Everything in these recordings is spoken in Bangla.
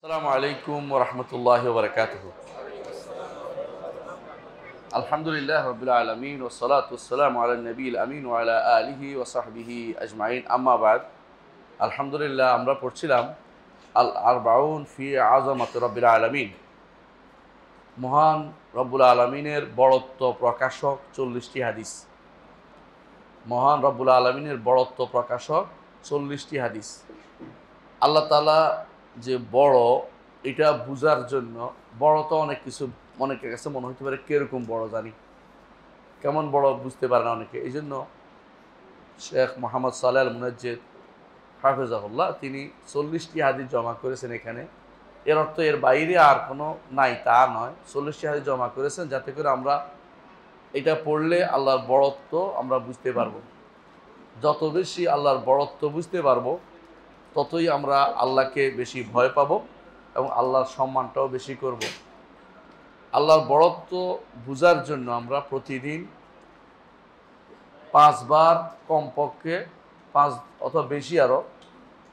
আসসালামু আলাইকুম ওয়া রাহমাতুল্লাহি ওয়া বারাকাতুহু। আলহামদুলিল্লাহ রাব্বিল আলামিন ওয়াস সালাতু ওয়াস সালামু আলা নবিয়িল আমিন ওয়া আলা আলিহি ওয়া সাহবিহি আজমাইন। আম্মা বাদ। আলহামদুলিল্লাহ আমরা পড়ছিলাম আল আরবাউন ফি আযামাতি রাব্বিল আলামিন। মহান রব্বুল আলামিনের বড়ত্ব প্রকাশক 40টি হাদিস। মহান রব্বুল আলামিনের বড়ত্ব প্রকাশক 40টি হাদিস। আল্লাহ তাআলা যে বড় এটা বুঝার জন্য বড় তো অনেক কিছু অনেকের কাছে মনে হতে পারে কিরকম বড় জানি কেমন বড় বুঝতে পারে না অনেকে। এই জন্য শেখ মোহাম্মদ সালেহ আল মুনাজ্জিদ হাফেজাহুল্লাহ তিনি 40টি হাদিস জমা করেছেন এখানে। এর অর্থ এর বাইরে আর কোনো নাই তা নয়, 40টি হাদিস জমা করেছেন যাতে করে আমরা এটা পড়লে আল্লাহর বড়ত্ব আমরা বুঝতে পারবো। যত বেশি আল্লাহর বড়ত্ব বুঝতে পারবো ততই আমরা আল্লাহকে বেশি ভয় পাবো এবং আল্লাহর সম্মানটাও বেশি করব। আল্লাহর বড়ত্ব বুঝার জন্য আমরা প্রতিদিন 5 বার কমপক্ষে 5 অথবা বেশি আরও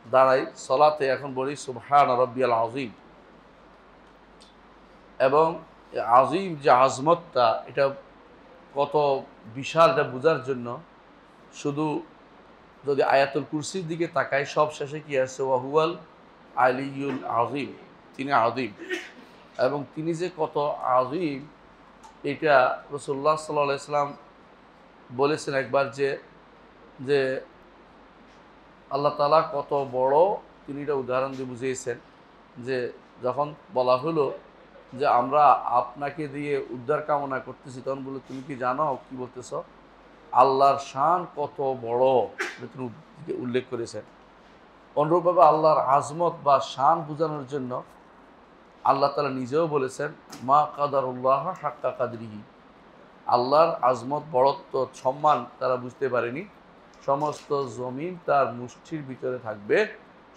দাঁড়াই সলাতে। এখন বলি সুবহান রাব্বিয়াল আযীম, এবং আজিম যে আজমতটা এটা কত বিশাল এটা বোঝার জন্য শুধু যদি আয়াতুল কুরসির দিকে তাকাই সব শেষে কি আছে ওয়াহুয়াল আলিয়ুল আযীম, তিনি আযীম এবং তিনি যে কত আযীম এটা রাসূলুল্লাহ সাল্লাল্লাহু আলাইহি সাল্লাম বলেছেন একবার যে যে আল্লাহ তাআলা কত বড় তিনি এটা উদাহরণ দিয়ে বুঝিয়েছেন। যে যখন বলা হলো যে আমরা আপনাকে দিয়ে উদ্ধার কামনা করতেছি তখন বলে তুমি কি জানো কি বলতেছ, আল্লাহর শান কত বড় তিনি উল্লেখ করেছেন। অনুরূপভাবে আল্লাহর আজমত বা শান বোঝানোর জন্য আল্লাহ তাআলা নিজেও বলেছেন মা কাদারুল্লাহ হাক্কা কাদরিহি, আল্লাহর আজমত বড়ত্ব সম্মান তারা বুঝতে পারেনি। সমস্ত জমিন তার মুষ্টির ভিতরে থাকবে,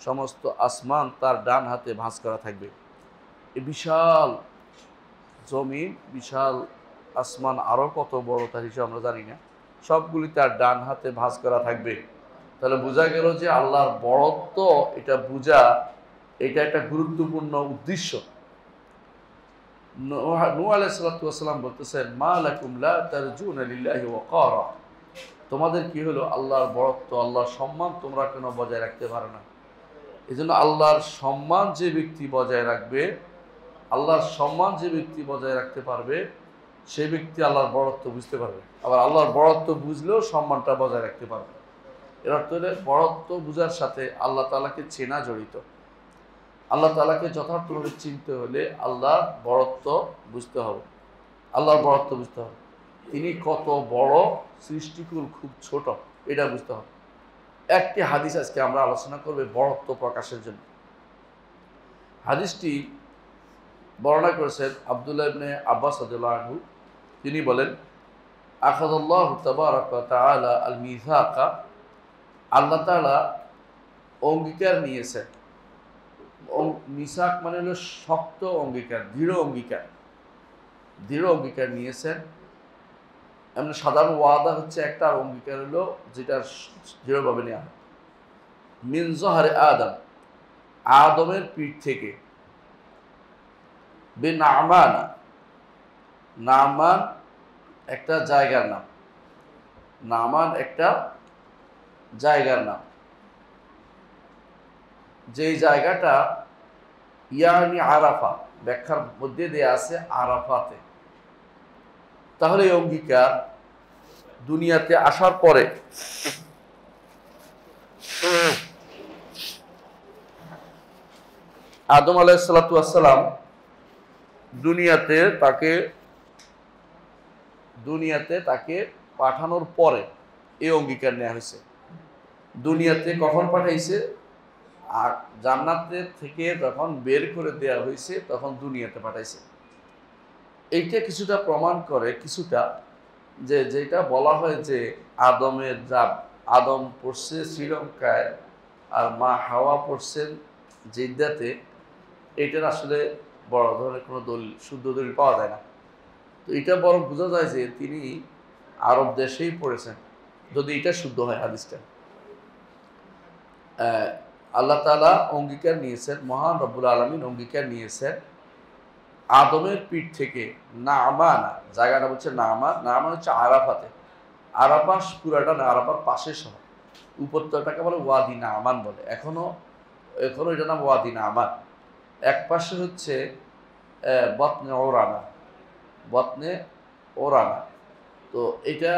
সমস্ত আসমান তার ডান হাতে ভাঁজ করা থাকবে। এই বিশাল জমিন বিশাল আসমান আরও কত বড় তার হিসেবে আমরা জানি না, সবগুলি তার ডান হাতে ভাঁজ করা থাকবে। তাহলে বোঝা গেল যে আল্লাহর বড়ত্ব এটা বোঝা এটা একটা গুরুত্বপূর্ণ উদ্দেশ্য। নূহ আলাইহিস সালাতু ওয়াস সালাম বলতেছেন মা লাকুম লা তারজুনা লিল্লাহি ওয়াকারা, তোমাদের কি হলো আল্লাহর বড়ত্ব আল্লাহর সম্মান তোমরা কেন বজায় রাখতে পারো না। এই জন্য আল্লাহর সম্মান যে ব্যক্তি বজায় রাখবে, আল্লাহর সম্মান যে ব্যক্তি বজায় রাখতে পারবে সে ব্যক্তি আল্লাহর বড়ত্ব বুঝতে পারবে, আবার আল্লাহর বড়ত্ব বুঝলেও সম্মানটা বজায় রাখতে পারবে। এর অর্থ হলে বড়ত্ব বুঝার সাথে আল্লাহ তাআলাকে চেনা জড়িত। আল্লাহ তাআলাকে যথার্থভাবে চিনতে হলে আল্লাহর বড়ত্ব বুঝতে হবে, আল্লাহর বড়ত্ব বুঝতে হবে। তিনি কত বড়, সৃষ্টিকুল খুব ছোট, এটা বুঝতে হবে। একটি হাদিস আজকে আমরা আলোচনা করব বড়ত্ব প্রকাশের জন্য। হাদিসটি বর্ণনা করেছেন আব্দুল্লাহ ইবনে আব্বাস রাদিয়াল্লাহু আনহু। তিনি বলেন আখাযাল্লাহু তাবারাকা ওয়া তাআলা আল মিসাকা, আল্লাহ তাআলা অঙ্গীকার নিয়েছেন। মিসাক মানে হলো শক্ত অঙ্গীকার, দৃঢ় অঙ্গীকার, দৃঢ় অঙ্গীকার নিয়েছেন। এমন সাধারণ ওয়াদা হচ্ছে একটা, আর অঙ্গীকার হলো যেটা দৃঢ়ভাবে নেওয়া হয়। মিন যহরি আদম, আদমের পিঠ থেকে। বে নামান, নামান একটা জায়গার নাম, নামান একটা জায়গার নাম, যেই জায়গাটা ইয়ানি আরাফা, ব্যাখ্যার মধ্যে দেয়া আছে আরাফাতে। তাহলে এই অঙ্গীকার দুনিয়াতে আসার পরে আদম আলাইহিস সালাতু ওয়াস সালাম দুনিয়াতে তাকে পাঠানোর পরে এই অঙ্গীকার নেওয়া হয়েছে। দুনিয়াতে কখন পাঠাইছে? আর জান্নাতের থেকে যখন বের করে দেওয়া হয়েছে তখন দুনিয়াতে পাঠাইছে। এইটা কিছুটা প্রমাণ করে কিছুটা যে যেটা বলা হয় যে আদমের আদম পড়ছে শ্রীলঙ্কায় আর মা হাওয়া পড়ছেন জিদ্দাতে, এটার আসলে বড় ধরনের কোনো দলিল, শুদ্ধ দলিল পাওয়া যায় না। তো এটা বরং বোঝা যায় যে তিনি আরব দেশেই পড়েছেন, যদি এটা শুদ্ধ হয় হাদিসটা। আল্লাহ তাআলা অঙ্গীকার নিয়েছেন, মহান রব্বুল আলামিন অঙ্গীকার নিয়েছেন আদমের পিঠ থেকে নামান, জায়গাটা হচ্ছে নামান, নামান হচ্ছে আরাফাতে, আরাফা পুরাটা না, আরাফার পাশে সহ উপত্যকাটাকে বলে ওয়াদি নামান বলে, এখনো এটা নাম ওয়াদি নামান। এক পাশে হচ্ছে বতনে ওরানা, বতনে ওরানা। তো এটা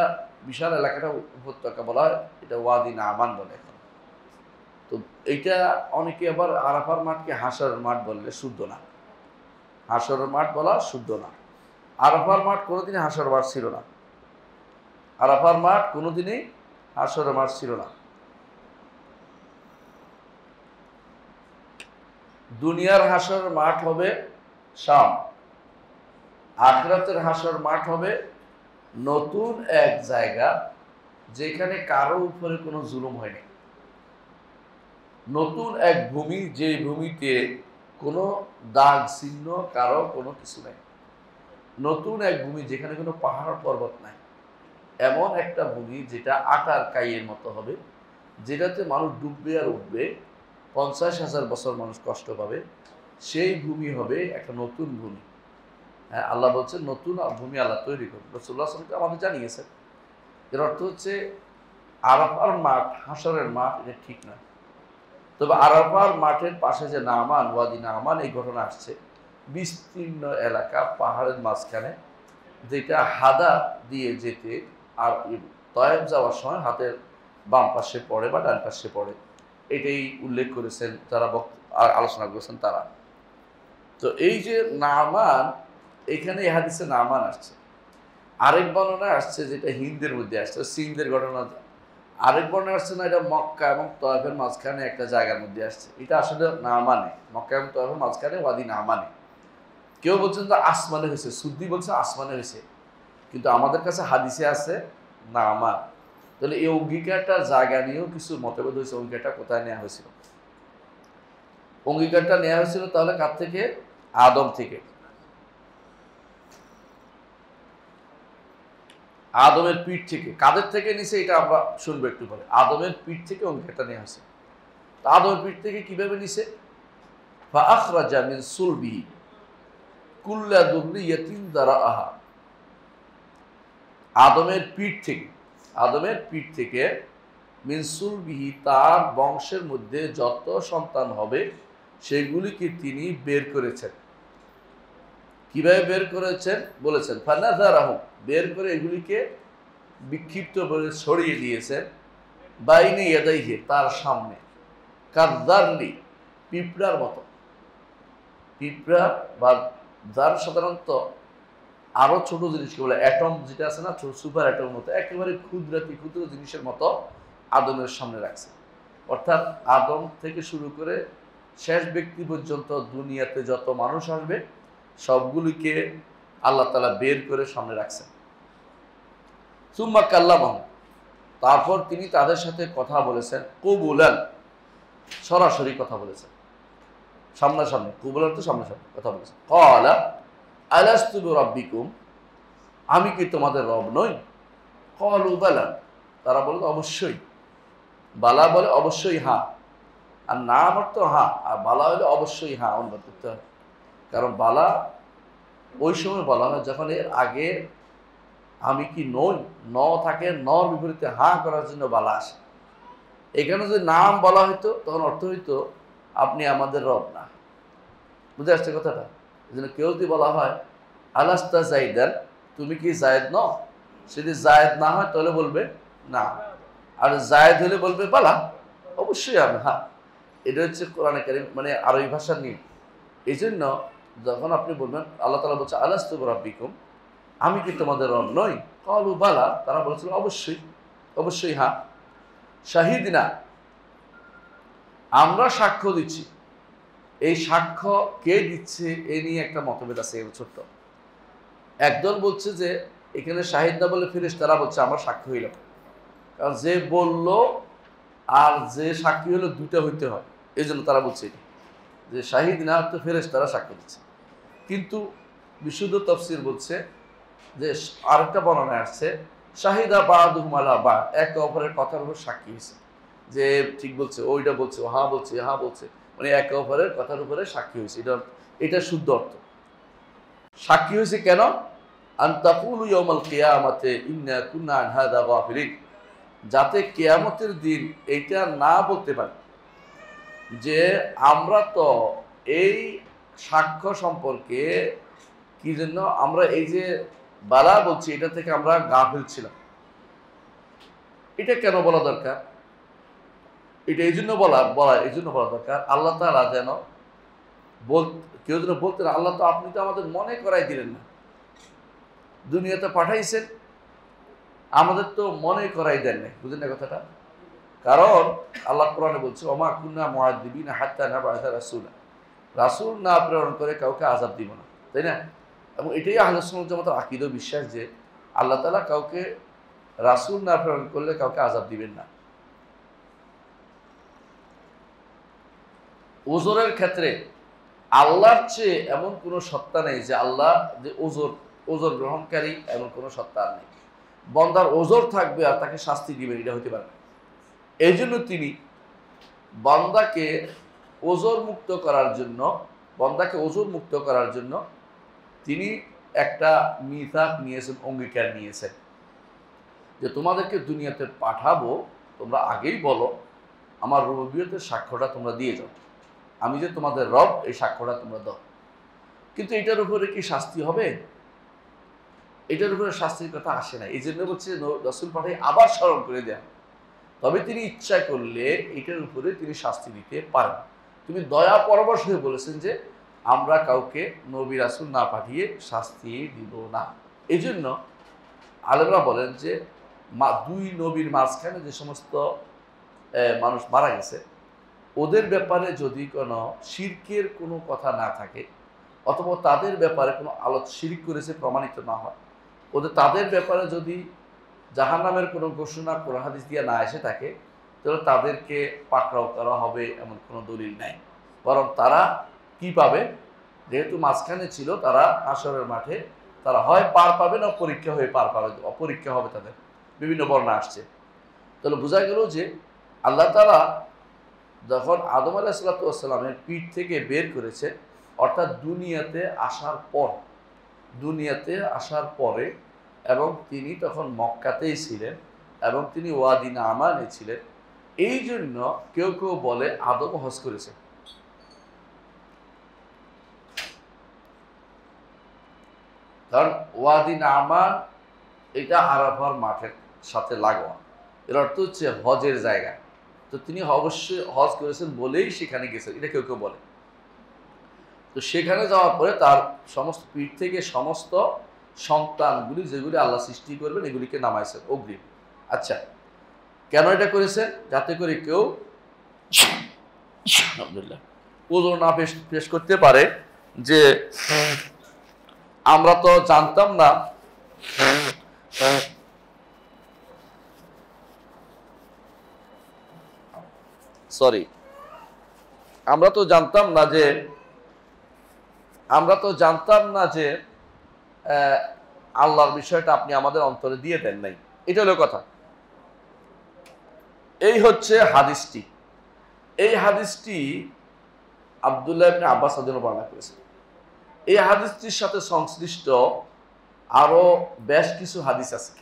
বিশাল এলাকাটা উপত্যকা বলা হয়, এটা ওয়াদি নামান বলে এখন। তো এইটা অনেকে আবার আরাফার মাঠকে হাসরের মাঠ বললে শুদ্ধ না, হাসরের মাঠ বলা শুদ্ধ না। আরাফার মাঠ কোনোদিনই হাসরের মাঠ ছিল না, আরাফার মাঠ কোনোদিনই হাসরের মাঠ ছিল না। দুনিয়ার হাসরের মাঠ হবে শাম, আখিরাতের হাসরের মাঠ হবে নতুন এক জায়গা যেখানে কারো উপরে কোনো জুলুম হয়নি, নতুন এক ভূমি, যে ভূমিতে কোনো দাগ চিহ্ন কারো কোনো কিছু নাই, নতুন এক ভূমি যেখানে কোনো পাহাড় পর্বত নাই, এমন একটা ভূমি যেটা আটার কাইয়ের মতো হবে, যেটাতে মানুষ ডুববে আর উঠবে, 50,000 বছর মানুষ কষ্ট পাবে, সেই ভূমি হবে একটা নতুন ভূমি। হ্যাঁ, আল্লাহ বলছেন নতুন ভূমি আল্লাহ তৈরি করবে, রাসূলুল্লাহ সাল্লাল্লাহু আলাইহি ওয়াসাল্লাম আমাদের জানিয়েছেন। এর অর্থ হচ্ছে আরাফার মাঠ হাসরের মাঠ, এটা ঠিক না। তবে আরাফার মাঠের পাশে যে নামান, ওয়াদি নামান, এই ঘটনা আসছে বিস্তীর্ণ এলাকা পাহাড়ের মাঝখানে, যেটা হাদা দিয়ে যেতে আর তয়েব যাওয়ার সময় হাতের বাম পাশে পড়ে বা ডান পাশে পড়ে, এটাই উল্লেখ করেছেন যারা আলোচনা করেছেন তারা। তো এই যে নামান, এখানে এই হাদিসে নামান আসছে, আরেক বর্ণনায় আসছে যেটা হিন্দের মধ্যে আসছে, সিন্ধের ঘটনা। আরেক বর্ণনায় আসছে না, এটা মক্কা এবং তয়েফের মাঝখানে একটা জায়গার মধ্যে আসছে, এটা আসলে নামানে, মক্কা এবং তয়েফের মাঝখানে ওয়াদি নামানে। কেউ বলছেন তো আসমানে হয়েছে, সুদ্দি বলছে আসমানে হয়েছে, কিন্তু আমাদের কাছে হাদিসে আছে নামান। তাহলে এই অঙ্গীকারটার জায়গা নিয়েও কিছু মতভেদ হয়েছে, অঙ্গীকারটা কোথায় নেওয়া হয়েছিল। অঙ্গীকারটা নেওয়া হয়েছিল তাহলে কার থেকে? আদম থেকে। আদমের পিঠ থেকে। কাদের থেকে নিছে এটা আমরা শুনবো একটু পরে। আদমের পিঠ থেকে অঙ্গীকারটা নেওয়া হয়েছে। আদমের পিঠ থেকে কিভাবে নিছে? ফাআখরাজা মিন সুলবিহি কুল্লা যুররিয়াতিন দারাআহা। আদমের পিঠ থেকে, আদমের পিঠ থেকে মিন সুলবিহি, তার বংশের মধ্যে যত সন্তান হবে সেগুলিকে তিনি বের করেছেন। কিভাবে বের করেছেন বলেছেন, ফানাযারাহুম, বের করে এগুলিকে বিক্ষিপ্ত করে ছড়িয়ে দিয়েছেন, বাইনে ইয়াদাইহি, তার সামনে, কাযযারলি, পিঁপড়ার মতো। পিঁপড়া বা যার সাধারণত আরো ছোট জিনিসকে বলে অ্যাটম, যেটা আছে না সুপার অ্যাটমের মতো, একেবারে ক্ষুদ্রাতি ক্ষুদ্র জিনিসের মতো আদমের সামনে রাখছে। অর্থাৎ আদম থেকে শুরু করে শেষ ব্যক্তি পর্যন্ত দুনিয়াতে যত মানুষ আসবে সবগুলিকে আল্লাহ তাআলা বের করে সামনে রাখছেন। সুম্মা কাল্লামাহু, তারপর তিনি তাদের সাথে কথা বলেছেন, কুবুলান, সরাসরি কথা বলেছেন, সামনাসামনি। কুবুলান তো সামনাসামনি কথা বলেছেন। ক্বালা আলাস্তু বিরাব্বিকুম, আমি কি তোমাদের রব নই? ক্বালু বালা, তারা বলে অবশ্যই। বালা বলে অবশ্যই হ্যাঁ, আর না অর্থ হ্যাঁ, আর বালা হলে অবশ্যই হ্যাঁ অনুবাদ করতে হয়। কারণ বালা ওই সময় বলা হয় যখন এর আগে আমি কি নই ন থাকে, নর বিপরীতে হাঁ করার জন্য বালা আসে। এখানে যদি নাম বলা হইতো তখন অর্থ হইতো আপনি আমাদের রব না। বুঝে আসছে কথাটা? এই জন্য কেউ যদি বলা হয় আলাস্তা জাইদান, তুমি কি জায়েদ ন, যদি জায়েদ না হয় তাহলে বলবে না, আর জায়েদ হলে বলবে বালা, অবশ্যই আমি হ্যাঁ। এটা হচ্ছে কোরআনে কারীম, মানে আরবি ভাষার নিয়ম। এই জন্য যখন আপনি বলবেন, আল্লাহ তাআলা বলছে আলাস্তু বিরাব্বিকুম, আমি কি তোমাদের রব নই? ক্বালু বালা, তারা বলেছিল অবশ্যই, অবশ্যই হ্যাঁ। শাহিদনা, আমরা সাক্ষ্য দিচ্ছি। এই সাক্ষ্য কে দিচ্ছে এ নিয়ে একটা মতভেদ আছে ছোট্ট। একদল বলছে যে এখানে শাহিদ না বলে ফেরেশতারা বলছে আমরা সাক্ষী হইলাম, কারণ যে বলল আর যে সাক্ষী হলো দুটো হইতে হয়, এই জন্য তারা বলছে যে শাহিদ না তো ফেরেশতারা সাক্ষ্য দিচ্ছে। কিন্তু বিশুদ্ধ তাফসীর বলছে যে আরেকটা বর্ণনা আসছে শাহিদা বাদুহুম আলা বাদ, একে অপরের কথার উপর সাক্ষী হয়েছে। যে ঠিক বলছে, ওইটা বলছে, ও হা বলছে, হা বলছে, মানে একে অপরের কথার উপরে সাক্ষী হয়েছে। এটা শুদ্ধ অর্থ। সাক্ষী হয়েছে কেন? আন তাকুলু ইয়াউমাল কিয়ামাতে ইন্না কুন্না আন হাযা গাফিলিন, যাতে কিয়ামতের দিন এইটা না বলতে পারে যে আমরা তো এই সাক্ষ্য সম্পর্কে কি জন্য আমরা এই যে বালা বলছি এটা থেকে আমরা গাফিল ছিলাম। এটা কেন বলা দরকার? এটা এই জন্য বলা দরকার, আল্লাহ তাআলা যেন কেউ যেন বলতেন, আল্লাহ তো আপনি তো আমাদের মনে করাই দিলেন না, দুনিয়াতে পাঠাইছেন, আমাদের তো মনে করাই দেন নাই। বুঝলেন না কথাটা? কারণ আল্লাহ কোরআনে বলছে, ওমা কুন্না মুআযযিবিনা হাত্তা নাবআসা রাসূলা, রাসূল না প্রেরণ করে কাউকে আযাব দিব না, তাই না? এবং এটাই আহলুস সুন্নাত ওয়াল জামাতের আকীদা, বিশ্বাস যে আল্লাহ তাআলা কাউকে রাসূল না প্রেরণ করলে কাউকে আযাব দিবেন না। ওজরের ক্ষেত্রে আল্লাহর চেয়ে এমন কোনো সত্তা নেই যে আল্লাহ যে ওজর গ্রহণকারী, এমন কোনো সত্তা নেই। বান্দার ওজর থাকবে আর তাকে শাস্তি দিবেন, এটা হতে পারে না। এই জন্য তিনি বান্দাকে ওজর মুক্ত করার জন্য তিনি একটা মিথাক নিয়েছেন, অঙ্গীকার নিয়েছেন যে তোমাদেরকে দুনিয়াতে পাঠাবো, তোমরা আগেই বলো আমার রুবুবিয়তের সাক্ষ্যটা তোমরা দিয়ে যাও, আমি যে তোমাদের রব এই সাক্ষ্যটা তোমরা দাও। কিন্তু এটার উপরে কি শাস্তি হবে? এটার উপরে শাস্তির কথা আসে না। এই জন্য বলছে রাসূল পাঠাই আবার স্মরণ করে দেন, তবে তিনি ইচ্ছা করলে এটার উপরে তিনি শাস্তি দিতে পারেন। তুমি দয়া পরবশ হয়ে বলেছেন যে আমরা কাউকে নবী রাসূল না পাঠিয়ে শাস্তি দিব না। এই জন্য আলেমরা বলেন যে দুই নবীর মাঝখানে যে সমস্ত মানুষ মারা গেছে, ওদের ব্যাপারে যদি কোনো শিরকের কোনো কথা না থাকে, অথবা তাদের ব্যাপারে কোনো শিরক করেছে প্রমাণিত না হয়, তাদের ব্যাপারে যদি জাহান্নামের কোনো ঘোষণা কোরআন হাদিস দিয়ে না এসে থাকে, তাহলে তাদেরকে পাকড়াও করা হবে এমন কোনো দলিল নাই। বরং তারা কি পাবে? যেহেতু মাঝখানে ছিল, তারা হাশরের মাঠে তারা হয় পার পাবে না পরীক্ষা হয়ে পার পাবে, অপরীক্ষা হবে তাদের। বিভিন্ন বর্ণনা আসছে। তাহলে বোঝা গেল যে আল্লাহ তাআলা যখন আদম আলাইহিস সালামের পিঠ থেকে বের করেছে, অর্থাৎ দুনিয়াতে আসার পরে, এবং তিনি তখন মক্কাতেই ছিলেন এবং তিনি ওয়াদি নামানে ছিলেন। এই জন্য কেউ কেউ বলে আদম হজ করেছে। কারণ ওয়াদি নামান এটা আরাফার মাঠের সাথে লাগোয়া, এর অর্থ হচ্ছে হজের জায়গা। তো তিনি অবশ্যই হজ করেছেন বলেই সেখানে গেছেন, এটা কেউ কেউ বলে। তো সেখানে যাওয়ার পরে তার সমস্ত পিঠ থেকে সমস্ত সন্তানগুলি যেগুলি আল্লাহ সৃষ্টি করবেন এগুলিকে নামাইছেন অগ্রিম। আচ্ছা, কেন এটা করেছেন? যাতে করে কেউ আলহামদুলিল্লাহ ওজর না পেশ করতে পারে যে আমরা তো জানতাম না, আমরা তো জানতাম না যে আল্লাহর বিষয়টা আপনি আমাদের অন্তরে দিয়ে দেন নাই। এটা হলো কথা। এই হচ্ছে হাদিসটি। এই হাদিসটি আব্দুল্লাহ ইবনে আব্বাস রাদিয়াল্লাহু বর্ণনা করেছেন। এই হাদিসটির সাথে সংশ্লিষ্ট আরো বেশ কিছু হাদিস আছে,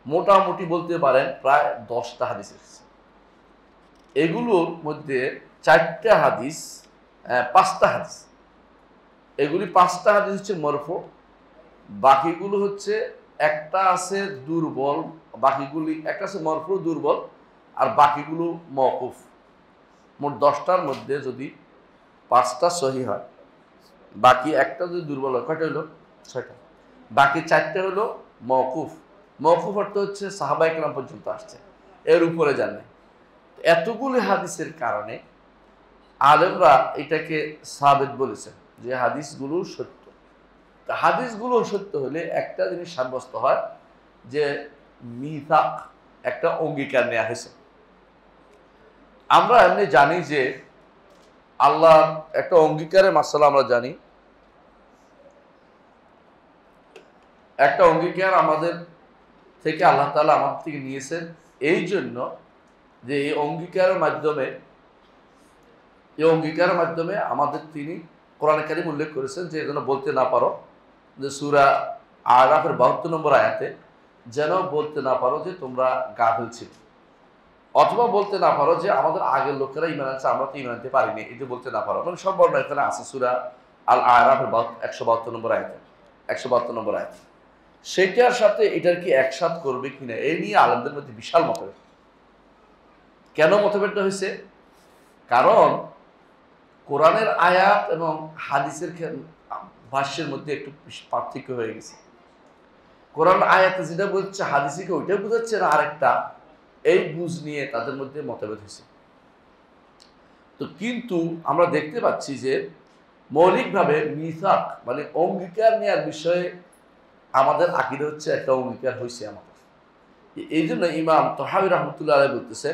মোটামুটি বলতে পারেন প্রায় 10টা হাদিস আছে। এগুলোর মধ্যে 4টা হাদিস, 5টা হাদিস, এগুলি 5টা হাদিস হচ্ছে মরফু, বাকিগুলো হচ্ছে একটা আছে দুর্বল, একটা আছে মরফু দুর্বল, আর বাকিগুলো মওকুফ। মোট 10টার মধ্যে যদি 5টা সহি হয়, বাকি একটা যদি দুর্বল হয়, কয়টা হলো? 6টা। বাকি 4টা হলো মওকুফ। মওকুফ অর্থ হচ্ছে সাহাবায়ে কেরাম পর্যন্ত আসছে, এর উপরে যান নাই। এতগুলো হাদিসের কারণে আলেমরা এটাকে সাবিত বলেছেন যে হাদিসগুলো সত্য। হাদিসগুলো সত্য হলে একটা জিনিস সাব্যস্ত হয় যে মিথাক, একটা অঙ্গীকার নেওয়া হয়েছে। আমরা এমনি জানি যে আল্লাহ একটা অঙ্গীকারের মাসালা আমরা জানি, একটা অঙ্গীকার আমাদের থেকে আল্লাহ তাআলা আমাদের থেকে নিয়েছেন এই জন্য যে এই অঙ্গীকারের মাধ্যমে আমাদের তিনি কোরআনে কারীম উল্লেখ করেছেন যে যেন বলতে না পারো, যে সূরা আরাফের 72 নম্বর আয়াতে, যেন বলতে না পারো যে তোমরা গাফিল ছিল, অথবা বলতে না পারো যে আমাদের আগের লোকেরা ঈমান আনছে আমরা তো ঈমান আনতে পারিনি, এই যে বলতে না পারো। মানে সব বর্ণনা এখানে আছে সূরা আল আরাফের 172 নম্বর আয়াতে, 172 নম্বর আয়াতে। সেটার সাথে এটার কি একসাথ করবে কিনা এই নিয়ে আলেমদের মধ্যে বিশাল মতভেদ। কেন মতভেদটা হয়েছে? কারণ কোরআনের আয়াত এবং হাদিসের ভাষ্যের মধ্যে একটু পার্থক্য হয়ে গেছে। কোরআন আয়াতে যেটা বলছে হাদিসে কি ওইটা বোঝাচ্ছে না আরেকটা, এই বুঝ নিয়ে তাদের মধ্যে মতভেদ হয়েছে। তো কিন্তু আমরা দেখতে পাচ্ছি যে মৌলিকভাবে মিসাক মানে অঙ্গীকার নেওয়ার বিষয়ে আমাদের আকীদা হচ্ছে একটা অঙ্গীকার হয়েছে আমাদের। এই জন্য ইমাম তাহাবী রাহমাতুল্লাহ আলাইহি বলতেছে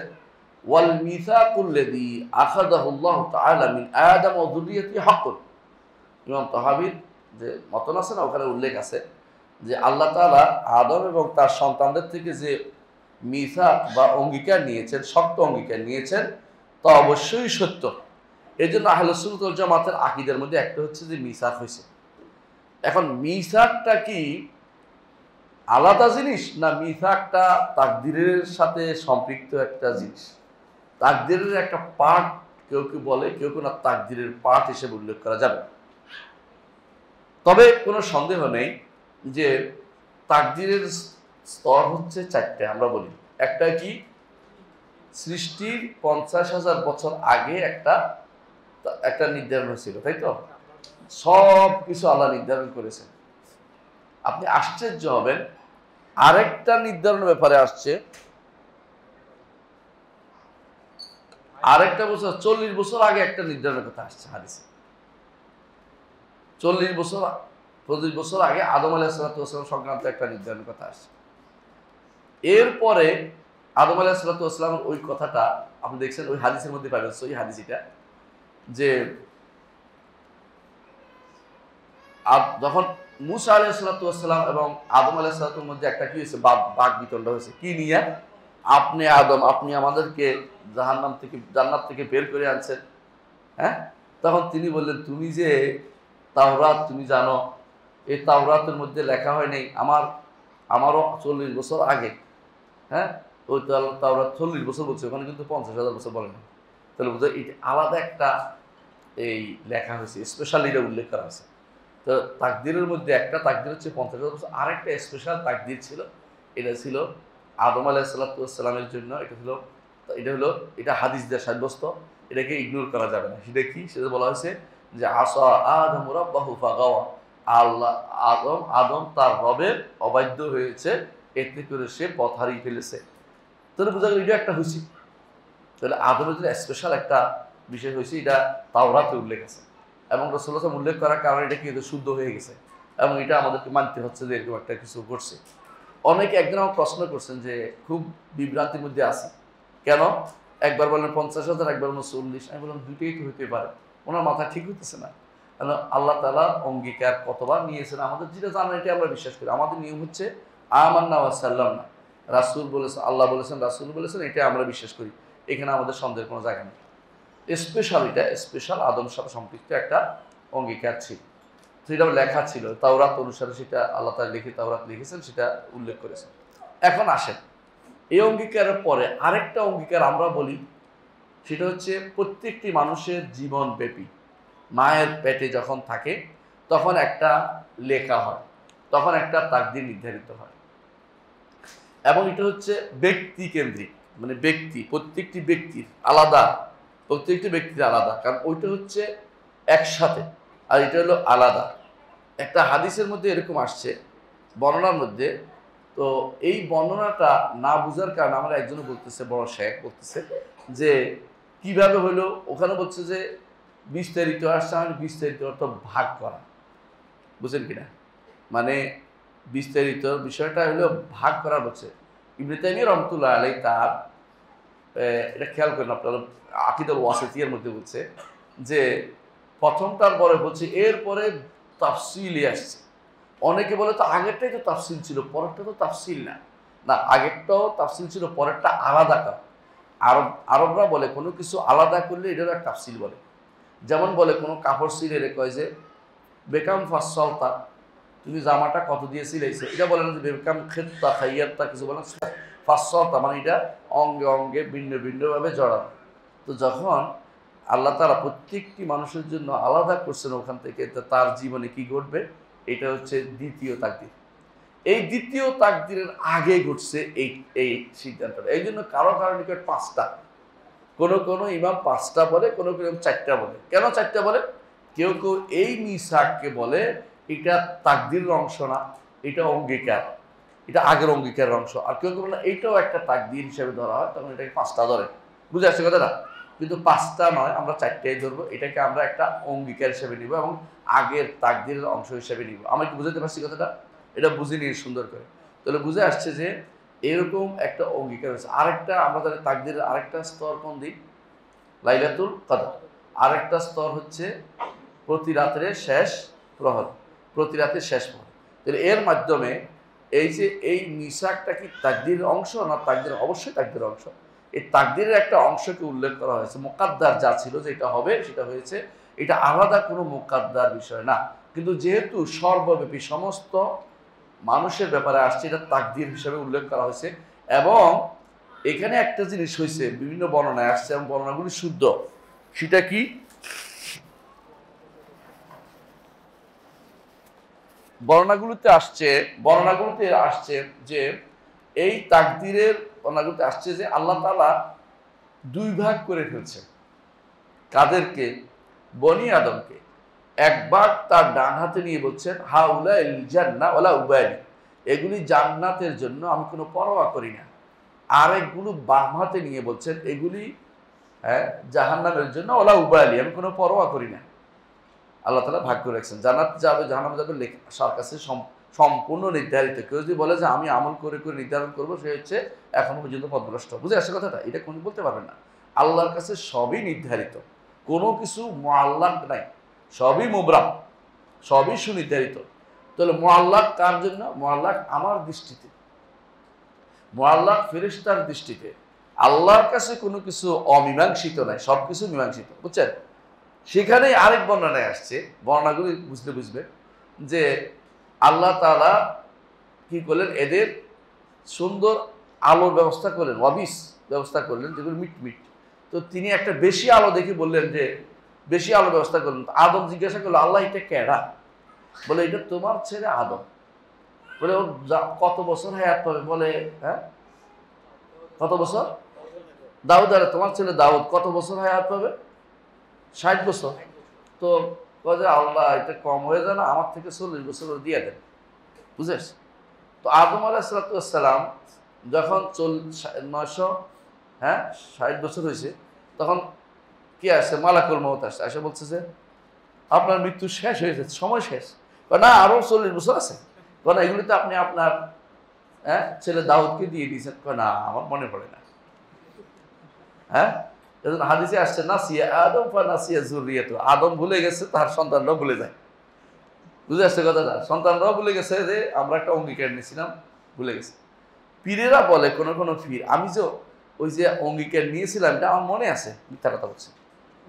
ওয়াল মিসাকুল্লাযী আখাযাহুল্লাহু তাআলা মিন আদম ওয়া যুররিয়াতি হাক্কুন। ইমাম তাহাবীর যে মতন আছে না, ওখানে উল্লেখ আছে যে আল্লাহ তাআলা আদম এবং তার সন্তানদের থেকে যে মিসাক বা অঙ্গীকার নিয়েছেন, শক্ত অঙ্গীকার নিয়েছেন, তা অবশ্যই সত্য। এই জন্য আহলে সুন্নাত ওয়াল জামাতের আকীদার মধ্যে একটা হচ্ছে যে মিসাক হয়েছে। এখন মিসাকটা কি আলাদা জিনিস, না মিসাকটা তাকদীরের সাথে সম্পৃক্ত একটা জিনিস? তাকদীরের একটা পার্ট কেউ কেউ বলে, কেউ কেউ না তাকদীরের পার্ট হিসেবে উল্লেখ করা যাবে। তবে কোনো সন্দেহ নেই যে তাকদীরের স্তর হচ্ছে চারটে। আমরা বলি একটা কি সৃষ্টির 50,000 বছর আগে একটা নির্ধারণ হয়েছিল, তাই তো? সব কিছু আল্লাহ নির্ধারণ করেছেন। আপনি আশ্চর্য হবেন, আরেকটা নির্ধারণের ব্যাপারে আসছে আরেকটা বছর 40 বছর আগে একটা নির্ধারণের কথা আসছে হাদিসে। 40 বছর আগে আদম আলাইহিস সালাম সংক্রান্ত একটা নির্ধারণের কথা আসছে। এরপরে আদম আলাইহিস সালামের ওই কথাটা আপনি দেখছেন ওই হাদিসের মধ্যে পাবেন, সহিহ হাদিস এটা, যে যখন মুসা আলাইহিস সালাম এবং আদম আলাইহিস সালামের মধ্যে একটা কি হয়েছে, বাক বিতণ্ডা হয়েছে। কি নিয়ে? আপনি আমাদেরকে জান্নাত থেকে বের করে আনছেন, হ্যাঁ? তখন তিনি বললেন, তুমি যে তাওরাত তুমি জানো, এই তাওরাতের মধ্যে লেখা হয় নাই আমারও 40 বছর আগে, হ্যাঁ? ওই তাওরাত 40 বছর বলছে, ওখানে কিন্তু 50,000 বছর বলে না। তাহলে বুঝো এটা আলাদা একটা এই লেখা হয়েছে, স্পেশাল এটা উল্লেখ করা হয়েছে। তো তাকদীরের মধ্যে একটা তাকদীর হচ্ছে 50,000 বছর, আরেকটা স্পেশাল তাকদীর ছিল, এটা ছিল আদম আলাইহিস সালামের জন্য। এটা হাদিস দিয়ে সাব্যস্ত, এটাকে ইগনোর করা যাবে না। সেটা কি? সেটা বলা হয়েছে যে আসা আদম রাব্বাহু ফাগাওয়া, আদম তার রবের অবাধ্য হয়েছে, এতে করে সে পথ হারিয়ে ফেলেছে। তাহলে বোঝা গেল এটা একটা হয়েছে। তাহলে আদমের জন্য স্পেশাল একটা বিষয় হয়েছে, এটা তাওরাতে উল্লেখ আছে এবং রাসূলুল্লাহ উল্লেখ করার কারণে এটা কি শুদ্ধ হয়ে গেছে এবং এটা আমাদেরকে মানতে হচ্ছে যে এরকম একটা কিছু ঘটছে। অনেকে একদিন আমার প্রশ্ন করছেন যে খুব বিভ্রান্তির মধ্যে আছে কেন, একবার বললেন 50,000, একবার বললেন 40। আমি বললাম দুটোই তো হইতে পারে, ওনার মাথা ঠিক হইতেছে না। কারণ আল্লাহ তাআলা অঙ্গীকার কতবার নিয়েছেন আমাদের যেটা জানেন, এটা আমরা বিশ্বাস করি। আমাদের নিয়ম হচ্ছে আমান্না ওয়া সাল্লামনা, রাসূল বলেছেন, আল্লাহ বলেছেন, রাসূল বলেছেন, এটা আমরা বিশ্বাস করি। এখানে আমাদের সন্দেহের কোনো জায়গা নেই। স্পেশাল আদমের সাথে সম্পৃক্ত একটা অঙ্গীকার ছিল, সেটা লেখা ছিল তাওরাত অনুসারে, সেটা আল্লাহ তাআলা তাওরাত লিখেছেন, সেটা উল্লেখ করেছেন। এখন আসেন এই অঙ্গীকারের পরে আরেকটা অঙ্গীকার আমরা বলি, সেটা হচ্ছে প্রত্যেকটি মানুষের জীবন ব্যাপী মায়ের পেটে যখন থাকে তখন একটা লেখা হয়, তখন একটা তাকদীর নির্ধারিত হয় এবং এটা হচ্ছে ব্যক্তি কেন্দ্রিক, মানে প্রত্যেকটি ব্যক্তির আলাদা, কারণ ওইটা হচ্ছে একসাথে আর এটা হলো আলাদা। একটা হাদিসের মধ্যে এরকম আসছে, বর্ণনার মধ্যে, তো এই বর্ণনাটা না বুঝার কারণে আমরা একজনে বলতেছে, বড় শেখ বলতেছে যে কিভাবে হইলো, ওখানে বলছে যে বিস্তারিত আসছে, মানে বিস্তারিত অর্থ ভাগ করা, বুঝলেন কিনা? মানে বিস্তারিত বিষয়টা হলো ভাগ করা বলছে। ইবনে তাইমিয়া রাহমাতুল্লাহ আলাইহি তার এটা খেয়াল করেন আপনারা, আকীদাতুল ওয়াসিতিয়ার মধ্যে বলছে যে প্রথমটার পরে বলছে এরপরে তাফসিলি আসছে। অনেকে বলে তো আগেরটাই তো তাফসিল ছিল, পরেরটা তো তাফসিল না। না, আগেরটাও তাফসিল ছিল, পরেরটা আলাদা করা। আরবরা বলে কোনো কিছু আলাদা করলে এটারও একটা তাফসিল বলে। যেমন বলে কোনো কাপড় সিলে কয় যে বেকাম ফাসসালতা, তুমি জামাটা কত দিয়ে সিলাইছো, এটা বলে না যে বেকাম খেত্তা খাইয়াত্তা, কিছু বলে ফাসসালতা, মানে এটা অঙ্গে অঙ্গে ভিন্ন ভিন্নভাবে জড়ানো। তো যখন আল্লাহ তাআলা প্রত্যেকটি মানুষের জন্য আলাদা করছেন ওখান থেকে, তার জীবনে কি ঘটবে, এটা হচ্ছে দ্বিতীয় তাকদীর। এই দ্বিতীয় তাকদীরের আগে ঘটছে এই এই সিদ্ধান্তটা। এই জন্য কারো কারো নিকট 5টা, কোনো ইমাম 5টা বলে, কোনো ইমাম 4টা বলে। কেন 4টা বলে? কেউ কেউ এই মিসাককে বলে এটা তাকদীরের অংশ না, এটা অঙ্গীকার, এটা আগের অঙ্গীকারের অংশ। আর কেউ কেউ বলে এইটাও একটা তাকদীর হিসেবে ধরা হয়, তখন এটাকে 5টা ধরে। বুঝে আসছে কথাটা? কিন্তু 5টা নয়, আমরা 4টাই ধরবো। এটাকে আমরা একটা অঙ্গীকার হিসেবে নিব এবং আগের তাকদীরের অংশ হিসেবে নিব। আমি কি বুঝাতে পারছি কথাটা? এটা বুঝে নিয়ে সুন্দর করে, তাহলে বুঝে আসছে যে এরকম একটা অঙ্গীকার হচ্ছে। আরেকটা আমরা জানি তাকদীরের আরেকটা স্তর কোন দিন? লাইলাতুল কদর। আরেকটা স্তর হচ্ছে প্রতি রাতের শেষ প্রহর, প্রতি রাতের শেষ প্রহর। তাহলে এর মাধ্যমে এই যে এই মিসাকটা কি তাকদীরের অংশ না তাকদীর? অবশ্যই তাকদীরের অংশ। এই তাকদীরের একটা অংশকে উল্লেখ করা হয়েছে, মুকাদ্দার যা ছিল যেটা হবে সেটা হয়েছে, এটা আলাদা কোনো মুকাদ্দার বিষয় না। কিন্তু যেহেতু সর্বব্যাপী সমস্ত মানুষের ব্যাপারে আসছে, এটা তাকদীর হিসেবে উল্লেখ করা হয়েছে। এবং এখানে একটা জিনিস হয়েছে, বিভিন্ন বর্ণনায় আসছে এবং বর্ণনাগুলি শুদ্ধ। সেটা কি? বর্ণনাগুলোতে আসছে যে এই তাকদীরের বর্ণনাগুলোতে আসছে যে আল্লাহ তাআলা 2 ভাগ করে ফেলছে। কাদেরকে? বনি আদমকে। এক ভাগ তার ডান হাতে নিয়ে বলছেন হাউলা ইল জান্নাহ ওয়ালা উবালি, এগুলি জান্নাতের জন্য, আমি কোনো পরোয়া করি না। আরেকগুলো বাম হাতে নিয়ে বলছেন এগুলি জাহান্নামের জন্য ওলা উবালি, আমি কোনো পরোয়া করি না। আল্লাহ তাআলা ভাগ করে রাখছেন, জান্নাত যাবে জাহান্নামে যাবে সার কাছে সম্পূর্ণ নির্ধারিত। কেউ যদি বলে যে আমি আমল করে করে নির্ধারণ করবো, সে হচ্ছে এখনো পর্যন্ত পথভ্রষ্ট। বুঝে আসে কথাটা? এটা কোনো বলতে পারবেন না। আল্লাহর কাছে সবই নির্ধারিত, কোনো কিছু মুআল্লাক নাই, সবই মুবরাম, সবই সুনির্ধারিত। তাহলে মুআল্লাক কার জন্য? মুআল্লাক আমার দৃষ্টিতে, মুআল্লাক ফেরেশতার দৃষ্টিতে। আল্লাহর কাছে কোনো কিছু অমীমাংসিত নাই, সব কিছু মীমাংসিত। বুঝছেন? সেখানেই আরেক বর্ণনায় আসছে, বর্ণনাগুলি বুঝবে যে আল্লাহ তাআলা কি করলেন, এদের সুন্দর আলোর ব্যবস্থা করলেন, ওয়াবিস ব্যবস্থা করলেন, যেগুলো মিটমিট। তো তিনি একটা বেশি আলো দেখে বললেন যে বেশি আলো ব্যবস্থা করলেন। আদম জিজ্ঞাসা করলো, আল্লাহ এটা কেডা? বলে এটা তোমার ছেলে আদম। বলে ওর কত বছর হায়াত পাবে? বলে হ্যাঁ, কত বছর? দাউদ, আরে তোমার ছেলে দাউদ কত বছর হায়াত পাবে? 60 বছর। তো যে আল্লাহ এটা কম হয়ে যায় না, আমার থেকে 40 বছর দিয়ে দেন। বুঝেছ? তো আদম আলাইহিস সালাম যখন 960 বছর হয়েছে, তখন কি আসে? মালাকুল মউত আসে, এসে বলছে যে আপনার মৃত্যু শেষ হয়ে যাচ্ছে, সময় শেষ। না, আরো 40 বছর আছে। কারণ এগুলি তো আপনি আপনার ছেলে দাউদকে দিয়ে দিয়েছেন। না, আমার মনে পড়ে না। হাদিসে আসছে নাসিয়া আদম ফা নাসিয়া যুররিয়াতু, আদম ভুলে গেছে, তার সন্তানরাও ভুলে যায়। বুঝে আসছে কথাটা? সন্তানরাও ভুলে গেছে যে আমরা একটা অঙ্গীকার নিয়েছিলাম, ভুলে গেছে। পীরেরা বলে কোনো পীর, আমি যে ওই যে অঙ্গীকার নিয়েছিলাম এটা আমার মনে আছে, মিথ্যা কথা বলছে।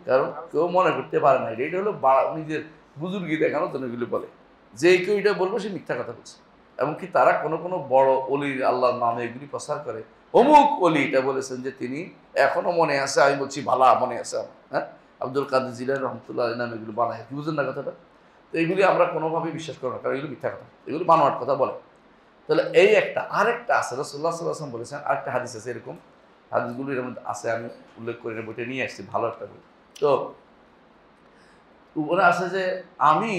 কারণ কেউ মনে করতে পারে না, এটা হলো নিজের বুজুর্গি দেখানোর জন্য এগুলো বলে। যে কেউ এটা বলবো সে মিথ্যা কথা বলছে। এমনকি তারা কোনো বড় অলির আল্লাহর নামে এগুলি প্রচার করে। অমুক অলি এটা বলেছেন যে তিনি এখনো মনে আছে, আমি বলছি ভালা মনে আছে আমার। আব্দুল কাদের জিলানী রহমতুল্লাহ আলাইহি নামে এগুলো বানায়, কি বুঝলেন না কথাটা? তো এগুলি আমরা কোনোভাবেই বিশ্বাস করি না, কারণ এগুলো মিথ্যা কথা, এগুলো বানোয়াট কথা বলে। তাহলে এই একটা, আরেকটা আছে, রাসূলুল্লাহ সাল্লাল্লাহু আলাইহি ওয়াসাল্লাম বলেছেন, আরেকটা হাদিস আছে এরকম, হাদিসগুলো এর মধ্যে আছে, আমি উল্লেখ করে বইটা নিয়ে আসছি, ভালো একটা বই। তো উপরে আছে যে আমি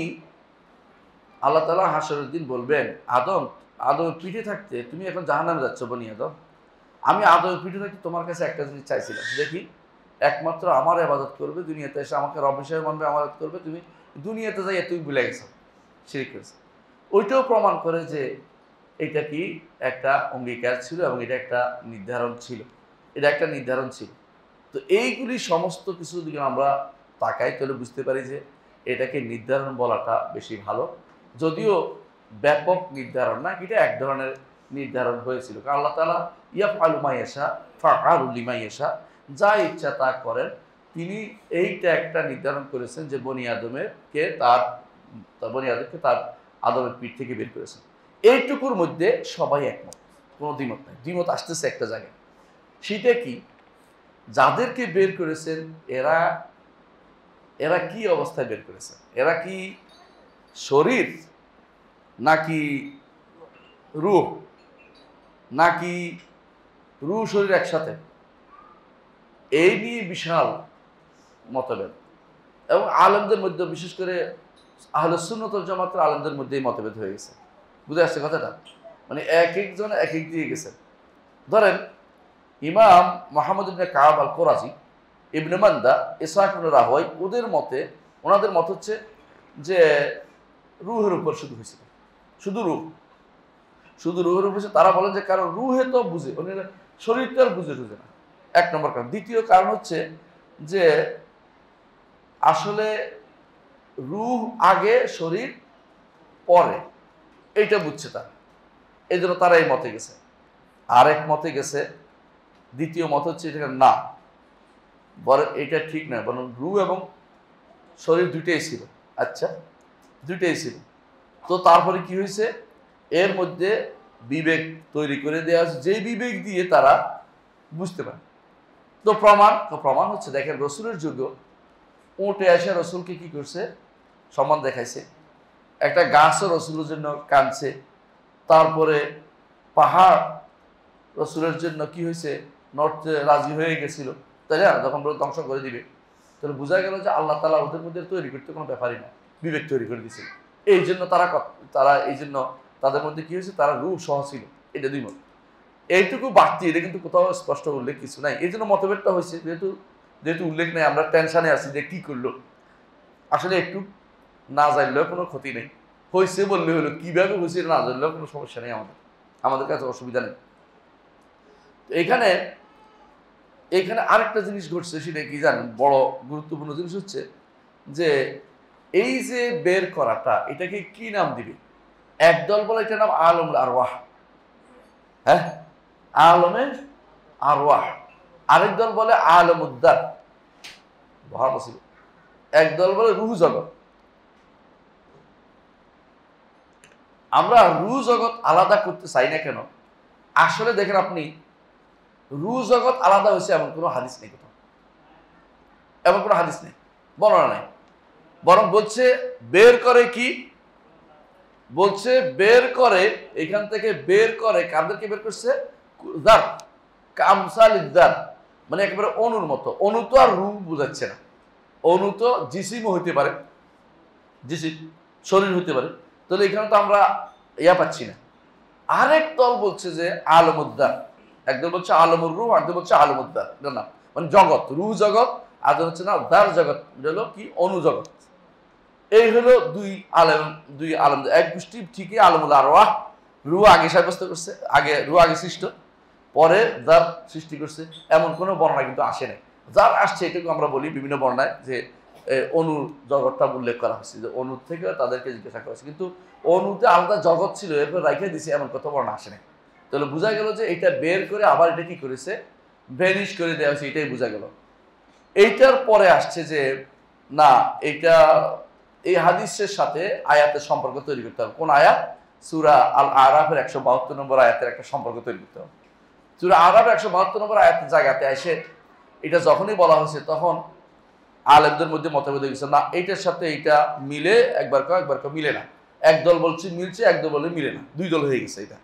আল্লাহ তাআলা হাসরের দিন বলবেন, আদমের পিঠে থাকতে তুমি এখন জাহান্নামে যাচ্ছ বনি আদম। আমি আদমের পিঠে থাকতে তোমার কাছে একটা জিনিস চাইছিলাম, দেখি একমাত্র আমার ইবাদত করবে, দুনিয়াতে এসে আমাকে রব হিসেবে মানবে, ইবাদত করবে। তুমি দুনিয়াতে যাই তুমি ভুলে গেছো, শিরক করেছো। ওইটাও প্রমাণ করে যে এটা কি একটা অঙ্গীকার ছিল এবং এটা একটা নির্ধারণ ছিল, তো এইগুলি সমস্ত কিছু দিকে আমরা তাকাই, তাহলে বুঝতে পারি যে এটাকে নির্ধারণ বলাটা বেশি ভালো। যদিও ব্যাপক নির্ধারণ না, এটা এক ধরনের নির্ধারণ হয়েছিল, কারণ আল্লাহ তাআলা ইয়াফআলু মা ইয়াশা ফাআলু লিমা ইয়াশা, যা ইচ্ছা তা করেন। তিনি এইটা একটা নির্ধারণ করেছেন যে বনি আদমকে তার আদমের পিঠ থেকে বের করেছেন। এইটুকুর মধ্যে সবাই একমত, কোনো দ্বিমত নাই। দ্বিমত আসতেছে একটা জায়গায়, সেটা কি, যাদেরকে বের করেছেন এরা এরা কি অবস্থায় বের করেছেন? এরা কি শরীর নাকি রূহ, নাকি রূহ শরীর একসাথে? এই নিয়ে বিশাল মতভেদ, এবং আলেমদের মধ্যে, বিশেষ করে আহলে সুন্নাত ওয়াল জামাতের আলেমদের মধ্যেই মতভেদ হয়ে গেছে। বুঝে আসছে কথাটা? মানে এক একজন এক এক দিয়ে গেছেন। ধরেন ইমাম মুহাম্মদ ইবনে কাব আল কোরাজি, ইবনে মান্দা, ইসহাক ইবনে রাহওয়াই, ওনাদের মত হচ্ছে যে রূহের উপর শুধু হয়েছিল, শুধু রূহের উপর। তারা বলেন যে কারণ রূহে তো বুঝে, শরীর তো আর বুঝে না, এক নম্বর কারণ। দ্বিতীয় কারণ হচ্ছে যে আসলে রূহ আগে বরং পরে, এইটা বুঝছে তারা, এই জন্য তারা এই মতে গেছে। আরেক মতে গেছে, দ্বিতীয় মত হচ্ছে এটা না, বরং এটা ঠিক নয়, বরং রূহ এবং শরীর দুইটাই ছিল। আচ্ছা, দুইটাই ছিল, তো তারপরে কি হয়েছে, এর মধ্যে বিবেক তৈরি করে দেওয়া হয়েছে, যে বিবেক দিয়ে তারা বুঝতে পারে। তো প্রমাণ হচ্ছে, দেখেন রসুলের যুগ উঠে এসে রসুলকে কি করছে, সম্মান দেখাইছে। একটা গাছও রসুলের জন্য কাঁদছে, তারপরে পাহাড় রসুলের জন্য কি হয়েছে, নড়তে রাজি হয়ে গেছিল, তাই না? যখন ধ্বংস করে দিবে, তাহলে বোঝা গেল যে আল্লাহ তাআলা ওদের মধ্যে তৈরি করতে কোনো ব্যাপারই না, বিবেক তৈরি করে দিয়েছিল। এই জন্য তাদের মধ্যে কি হয়েছে, তারা রূহ সহ ছিল। এটা দুই মত, এইটুকু বাড়তি, এটা কিন্তু কোথাও স্পষ্ট উল্লেখ কিছু নাই। এই জন্য মতভেদটা হয়েছে, যেহেতু উল্লেখ নেই, আমরা টেনশনে আছি যে কি করলো। আসলে একটু না জানলেও কোনো ক্ষতি নেই, হয়েছে বললে হলো, কিভাবে হয়েছে না জানলেও কোনো সমস্যা নেই, আমাদের কাছে অসুবিধা নেই। তো এখানে আরেকটা জিনিস ঘটছে, সেটা কি জানেন, বড় গুরুত্বপূর্ণ জিনিস হচ্ছে যে এই যে বের করাটা, এটাকে কি নাম দিবে? একদল বলে এটার নাম আলমুল আরওয়াহ, হ্যাঁ, আলমে আরওয়াহ। আরেক দল বলে আলমুদ্দার, একদল বলে রূহ জগৎ। আমরা রূহ জগৎ আলাদা করতে চাই না কেন? আসলে দেখেন আপনি, রূহ জগৎ আলাদা হয়েছে এমন কোনো হাদিস নেই, কোথাও এমন কোনো হাদিস নেই, বর্ণনা নাই। বরং বলছে বের করে, কি বলছে, বের করে, এখান থেকে বের করে, কাদেরকে বের করছে? দার কামসালিদ্দার, মানে একেবারে অনুর মতো। অনু তো আর রূহ বোঝাচ্ছে না, অনু তো জিসিমও হইতে পারে, জিসিম শরীর হইতে পারে। তাহলে এখানে তো আমরা পাচ্ছি না। আরেক দল বলছে যে আলমুদ্দার, একদল বলছে আলমুর রূহ, একদল বলছে আলমুদ্দার, না মানে জগৎ, রূহ জগৎ, আর হচ্ছে না দার জগৎ, হলো কি অনু জগৎ। এই হলো দুই আলম, এক গোষ্ঠী ঠিকই আলমুল আরওয়াহ, রূহ আগে সাব্যস্ত করছে, রূহ আগে সৃষ্ট, পরে দার সৃষ্টি করছে, এমন কোনো বর্ণনা কিন্তু আসে নাই। যার আসছে এটুকু আমরা বলি বিভিন্ন বর্ণায় যে অনু জগৎটা উল্লেখ করা হয়েছে, যে অনু থেকে তাদেরকে জিজ্ঞাসা করা হয়েছে, কিন্তু অনুতে আলাদা জগৎ ছিল, এরপর রাইখে দিছে, এমন কথা বর্ণনা আসে নাই। তাহলে বোঝা গেল যে এটা বের করে আবার এটা কি করেছে, ভ্যানিশ করে দেওয়া হয়েছে, এটাই বোঝা গেল। এইটার পরে আসছে যে না, এটা এই হাদিসের সাথে আয়াতের সম্পর্ক তৈরি করতে হবে। কোন আয়াত? সূরা আল আরাফের 172 নম্বর আয়াতের একটা সম্পর্ক তৈরি করতে হবে। সূরা আরাফ 172 নম্বর আয়াতের জায়গাতে এসে এটা যখনই বলা হয়েছে, তখন আলেমদের মধ্যে মতভেদ হয়ে গেছে, না এইটার সাথে এইটা মিলে, একবার মিলে না। একদল বলছে মিলছে, একদল বলে মিলে না, দুই দল হয়ে গেছে। এটা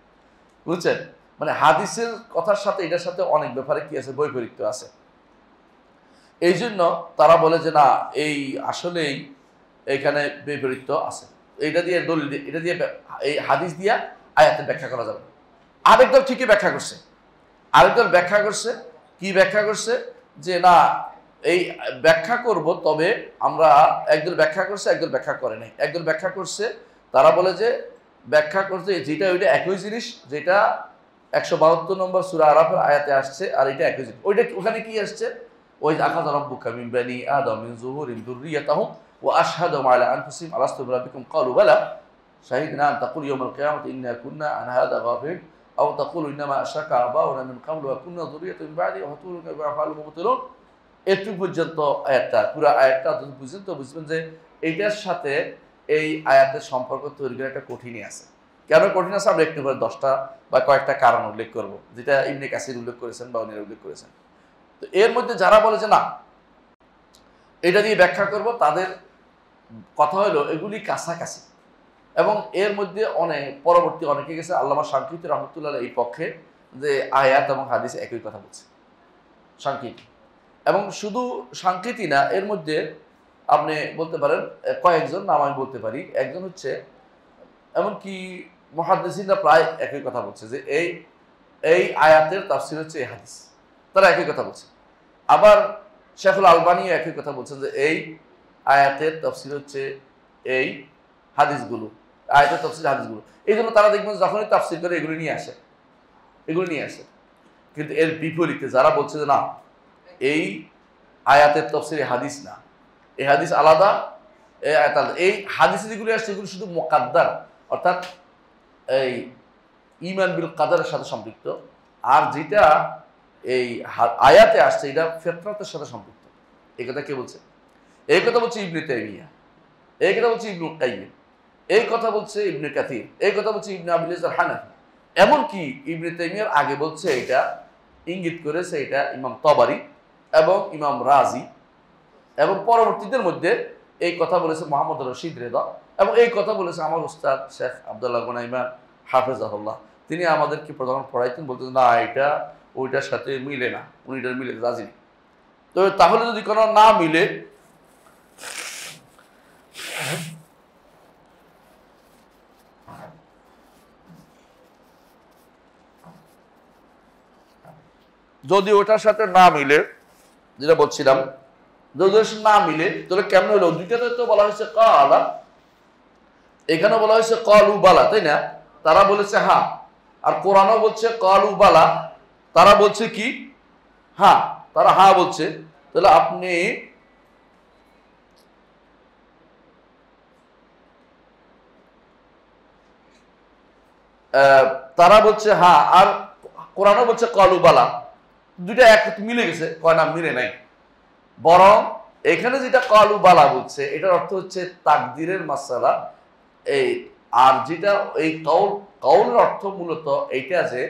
বুঝছেন, মানে হাদিসের কথার সাথে এটার সাথে অনেক ব্যাপারে কি আছে, বৈপরীত্য আছে। এই জন্য তারা বলে যে না, এই আসলেই এখানে বৈপরীত্য আছে, এটা দিয়ে দলিল, এটা দিয়ে এই হাদিস দিয়া আয়াতের ব্যাখ্যা করা যাবে। আরেক দল ঠিকই ব্যাখ্যা করছে, কি ব্যাখ্যা করছে যে না, এই ব্যাখ্যা করব, তবে আমরা, একদল ব্যাখ্যা করছে, একদল ব্যাখ্যা করে নাই। একদল ব্যাখ্যা করছে, তারা বলে যে ব্যাখ্যা করতে যেটা ওইটা একই জিনিস, যেটা 172 নম্বর সূরা আরাফের আয়াতে আসছে, আর এটা একই জিনিস। ওখানে কি আসছে, ওই আখাযা রাব্বুকা মিন বানি আদম মিন যুহুরিম যুররিয়াতাহুম ওয়া আশহাদুহুম আলা আনফুসিহিম আলাস্তু বিরাব্বিকুম ক্বালু বালা শাহিদনা আন তাকুলু ইয়াওমাল কিয়ামাতি ইন্না কুন্না আন হাযা গাফিলিন আও তাকুলু ইন্নামা আশরাকা আবাউনা মিন ক্বাবলু ওয়া কুননা যুররিয়াতাম মিন বা'দি ওয়া তাকুলু কাইফা আফআলু মুবতিলুন। এটুকু পর্যন্ত আয়াতটা, পুরো আয়াতটা যদি বুঝেন তো বুঝবেন যে এইটার সাথে এই আয়াতের সম্পর্ক তৈরি করা একটা কঠিনই আছে। কেন কঠিন আছে আমরা একটু করে 10টা বা কয়েকটা কারণ উল্লেখ করব, যেটা ইবনে কাসির উল্লেখ করেছেন বা অন্যরা উল্লেখ করেছেন। তো এর মধ্যে যারা বলে যে না এটা দিয়ে ব্যাখ্যা করব, তাদের কথা হলো এগুলি কাছাকাছি, এবং এর মধ্যে পরবর্তী অনেকে গেছে আল্লামা সাংকৃতি রহমতুল্লাহ এই পক্ষে যে আয়াত এবং হাদিস একই কথা বলছে, সাংকৃতি। এবং শুধু সাংকৃতি না, এর মধ্যে আপনি বলতে পারেন কয়েকজন নাম আমি বলতে পারি। একজন হচ্ছে এমনকি মুহাদ্দিসিনরা প্রায় একই কথা বলছে যে এই আয়াতের তাফসীর হচ্ছে এই হাদিস, তারা একই কথা বলছে। আবার শেখুল আলবানী একই কথা বলছেন যে এই আয়াতের তাফসীর হচ্ছে এই হাদিসগুলো, আয়াতের তাফসীর হাদিসগুলো। এই জন্য তারা দেখবেন যখনই তাফসীর করে এগুলো নিয়ে আসে। কিন্তু এর বিপরীতে যারা বলছে যে না এই আয়াতের তাফসীর হাদিস না, এই হাদিস আলাদা, এই আয়াত আলাদা, এই হাদিসে যেগুলো আসছে এগুলো শুধু মুকাদ্দার, অর্থাৎ এই ঈমান বিল কাদারের সাথে সম্পৃক্ত, আর যেটা এই আয়াতে আসছে এটা ফিতরাতের সাথে সম্পৃক্ত। এই কথা কে বলছে? এই কথা বলছে ইবনে তাইমিয়া, এই কথা বলছে ইবনুল কাইয়িম, এই কথা বলছে ইবনে কাসির, এই কথা বলছে ইবনে আবিল ইজ আল হানাফি। এমনকি ইবনে তাইমিয়ার আগে বলছে এটা, ইঙ্গিত করেছে এটা ইমাম তাবারি এবং ইমাম রাজি, এবং পরবর্তীদের মধ্যে এই কথা বলেছে মোহাম্মদ রশিদ রেদা, এবং এই কথা বলেছে আমার উস্তাদ শেখ আব্দুল্লাহ গুনাইমান হাফেজাহুল্লাহ। তিনি আমাদেরকে প্রধান পড়াইতেন, বলতেন না এটা ওইটার সাথে মিলে না, উনি এটার মিলে রাজি নেই। তো তাহলে যদি কোনো না মিলে, যদি ওটার সাথে না মিলে, যেটা বলছিলাম, যদি না মিলে তাহলে কেমন হলো? দুইটাতে তো বলা হয়েছে কালা, এখানে বলা হয়েছে কালু বালা, তাই না? তারা বলেছে হ্যাঁ, আর কোরআনও বলছে কালু বালা, তারা বলছে কি হ্যাঁ, তারা হ্যাঁ বলছে। তাহলে আপনি তারা বলছে হ্যাঁ, আর কোরআনও বলছে কালু বালা, দুইটা এক মিলে গেছে? কয় না, মিলে নাই। বরং এখানে যেটা কালু বালা বলছে এটার অর্থ হচ্ছে তাকদিরের মাসআলা। এই আর যেটা এই কাউলের অর্থ মূলত এইটা যে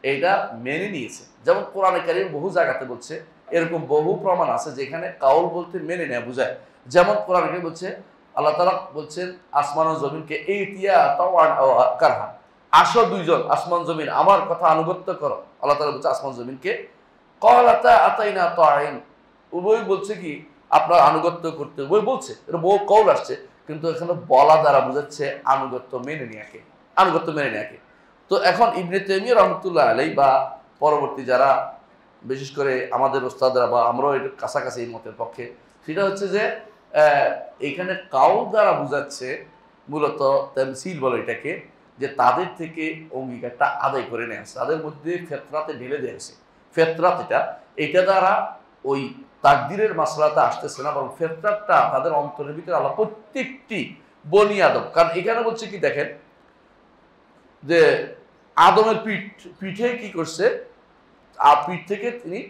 এইটা মেনে নিয়েছে। যেমন কোরআনে কারীম বহু জায়গাতে বলছে, এরকম বহু প্রমাণ আছে যেখানে কাউল বলতে মেনে নেওয়া বোঝায়। যেমন কোরআনে কারীম বলছে, আল্লাহ তাআলা বলছেন আসমান ও জমিনকে ইতিয়া তাওয়ান আও কারহান, আসো দুইজন আসমান জমিন আমার কথা আনুগত্য করো। আল্লাহ তাআলা বলছে আসমান জমিনকে ক্বালাতা আতাইনা তাইন, উভয় বলছে কি আপনার আনুগত্য করতে, উভয় বলছে, এটা বহু কৌল আসছে, কিন্তু এখানে বলা দ্বারা বোঝাচ্ছে আনুগত্য মেনে নেয়াকে। তো এখন ইবনে তাইমিয়া রাহমাতুল্লাহ আলাইহি বা পরবর্তী যারা, বিশেষ করে আমাদের ওস্তাদরা বা আমরাও এর কাছাকাছি এই মতের পক্ষে, সেটা হচ্ছে যে এখানে কাউল দ্বারা বোঝাচ্ছে মূলত তামসিল বলে এটাকে, যে তাদের থেকে অঙ্গীকারটা আদায় করে নেওয়া আছে, তাদের মধ্যে ফিতরাতে ঢেলে দেওয়া হয়েছে। ফিতরাত এটা দ্বারা ওই তাকদীরের মাসলাতে আসতেছে না, বরং ফিতরাতটা তাদের অন্তরের ভিতরে আল্লাহ প্রত্যেকটি বনি আদম, কারণ এখানে বলছে কি দেখেন যে আদমের পিঠে কি করছে, আর পিঠ থেকে তিনি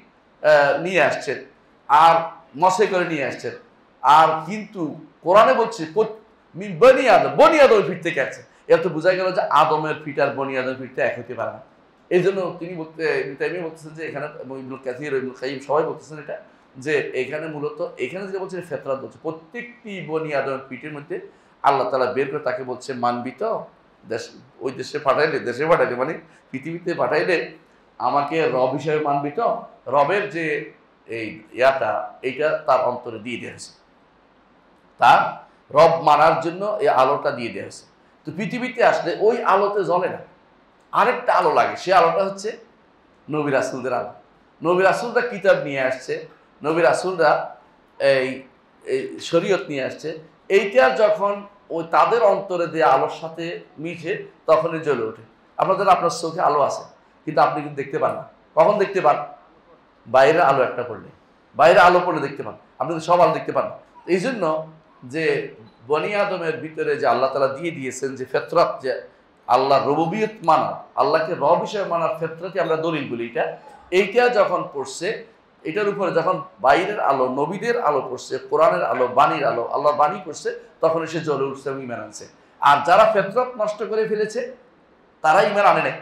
নিয়ে আসছেন আর মশে করে নিয়ে আসছেন। আর কিন্তু কোরআনে বলছে বনি আদমের পিঠ থেকে আসছে। এর তো বোঝা গেল যে আদমের পিঠ আর বনি আদমের পিঠটা এক হতে পারে না। এই জন্য তিনি বলতেছেন যে এখানে ইবনুল কাসির, ইবনুল কাইয়িম সবাই বলতেছেন এটা, যে এখানে মূলত এখানে যেটা বলছে ফিতরাত বলছে, প্রত্যেকটি বনি আদমের পিঠের মধ্যে আল্লাহ তাআলা বের করে তাকে বলছে মানবি তো, ওই দেশে পাঠাইলে মানে পৃথিবীতে পাঠাইলে আমাকে রব হিসেবে মানবি তো। রবের যে এই এইটা তার অন্তরে দিয়ে দেওয়া হয়েছে, তার রব মানার জন্য এই আলোটা দিয়ে দেওয়া হয়েছে। তো পৃথিবীতে আসলে ওই আলোতে জ্বলে না, আরেকটা আলো লাগে, সে আলোটা হচ্ছে নবী রাসূলদের আলো। নবী রাসূলরা কিতাব নিয়ে আসছে, নবী রাসূলরা এই শরীয়ত নিয়ে আসছে, এইটা যখন ওই তাদের অন্তরে দিয়ে আলোর সাথে মিশে তখনই জ্বলে ওঠে। আপনার চোখে আলো আছে, কিন্তু আপনি কিন্তু দেখতে পান না। কখন দেখতে পান? বাইরে আলো একটা পড়লে, বাইরে আলো পড়লে দেখতে পান, আপনি তো সব আলো দেখতে পান না। এই জন্য যে বনি আদমের ভিতরে যে আল্লাহ তাআলা দিয়ে দিয়েছেন যে ফিতরাত, যে আল্লাহর রুবুবিয়ত মানার, আল্লাহকে রব হিসেবে মানার ক্ষেত্রে আমরা দলিল বলি। এইটা যখন পড়ছে, এটার উপরে যখন বাইরের আলো, নবীদের আলো পড়ছে, কোরআনের আলো, বাণীর আলো, আল্লাহর বাণী করছে, তখন সে জ্বলে উঠছে এবং ঈমান আনছে। আর যারা ফিতরত নষ্ট করে ফেলেছে তারা ঈমান আনে নাই,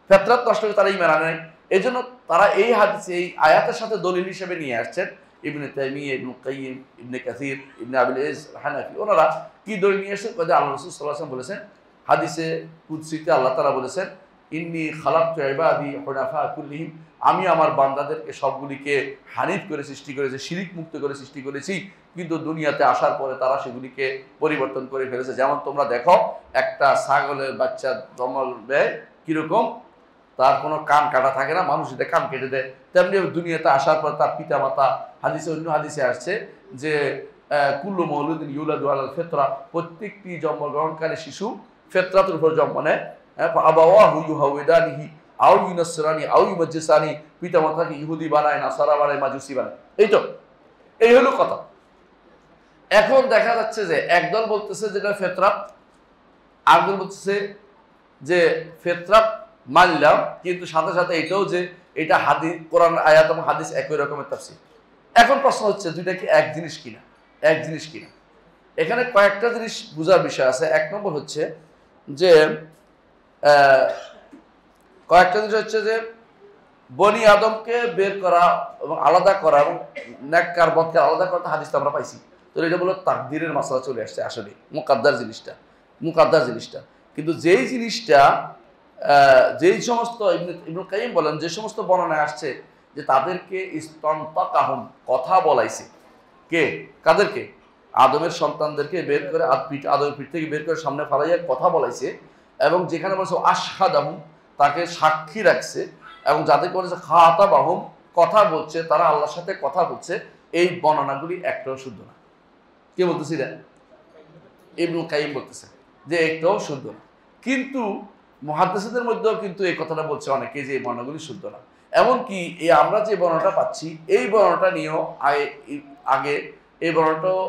ফিতরত নষ্ট করে তারা ঈমান আনে নাই। এই জন্য তারা এই হাদিসে, এই আয়াতের সাথে দলিল হিসেবে নিয়ে আসছেন ইবনে তাইমিয়া, ইবনে কাইয়িম, ইবনে কাসির, ইবনে আবিল ইজ হানাফি। ওনারা কি দলিল নিয়ে আসছেন? আল্লাহ রাসূল সাল্লাল্লাহু আলাইহি ওয়াসাল্লাম বলেছেন, হাদিসে কুদসিতে আল্লাহ তাআলা বলেছেন, ইন্নী খালাকতু ইবাদি হুনাফা কুল্লিহিম, আমি আমার বান্দাদেরকে সবগুলিকে হানিফ করে সৃষ্টি করেছি, শিরিক মুক্ত করে সৃষ্টি করেছি, কিন্তু দুনিয়াতে আসার পরে তারা সেগুলিকে পরিবর্তন করে ফেলেছে। যেমন তোমরা দেখো, একটা ছাগলের বাচ্চা জন্ম দেয় কিরকম, তার কোনো কান কাটা থাকে না, মানুষ এটা কান কেটে দেয়। তেমনি দুনিয়াতে আসার পর তার পিতা মাতা, হাদিসে, অন্য হাদিসে আসছে যে কুল্লু মৌলুদিন ইউলাদু আলাল ফিতরা, প্রত্যেকটি জন্মগ্রহণকারী শিশু ফিতরাতের উপর জন্ম নেয়। আবাওয়াহু ইউহাউদানিহি আও ইউনাসরানি আও ইউমাজ্জিসানি, পিতা মাতাকে ইহুদি বানায়, নাসারা বানায়, মাজুসি বানায়। এই হলো কথা। এখন দেখা যাচ্ছে যে একদল বলতেছে যেটা ফিতরাত, আরেকদল বলতেছে যে ফিতরাত মানলাম, কিন্তু সাথে সাথে এটাও যে এটা হাদিস, কোরআন আয়াত এবং হাদিস একই রকমের তাফসীর। এখন প্রশ্ন হচ্ছে দুইটা কি এক জিনিস কিনা? এক জিনিস কিনা? এখানে কয়েকটা জিনিস বোঝার বিষয় আছে। এক নম্বর হচ্ছে যে কয়েকটা জিনিস হচ্ছে যে বনি আদমকে বের করা এবং আলাদা করা এবং নেককার বদকার আলাদা করতে হাদিস তো আমরা পাইছি। তো এটা বলে তাকদীরের মাসলা চলে আসছে, আসলে মুকাদ্দার জিনিসটা। কিন্তু যেই জিনিসটা যেই সমস্ত ইবনে কাইয়িম বলেন, যে সমস্ত বর্ণনায় আসছে যে তাদেরকে ইস্তানতাকাহুম, কথা বলাইছে কে, কাদেরকে? আদমের সন্তানদেরকে বের করে আদমের পিঠ থেকে বের করে সামনে ফালাইয়া কথা বলাইছে, এবং যেখানে বলছে আশহাদাহুম, তাকে সাক্ষী রাখছে, এবং যাদের বলেছে খাতাবাহুম, কথা বলছে, তারা আল্লাহর সাথে কথা বলছে, এই বর্ণনাগুলি একটাও শুদ্ধ না। কে বলতেছি রে? ইবনে কাইয়িম বলতেছে যে একটাও শুদ্ধ না। কিন্তু মুহাদ্দিসদের মধ্যেও কিন্তু এই কথাটা বলছে অনেকে যে এই বর্ণনাগুলি শুদ্ধ না। এমনকি এই আমরা যে বর্ণনাটা পাচ্ছি, এই বর্ণনাটা নিয়েও আগে এই বর্ণনাটাও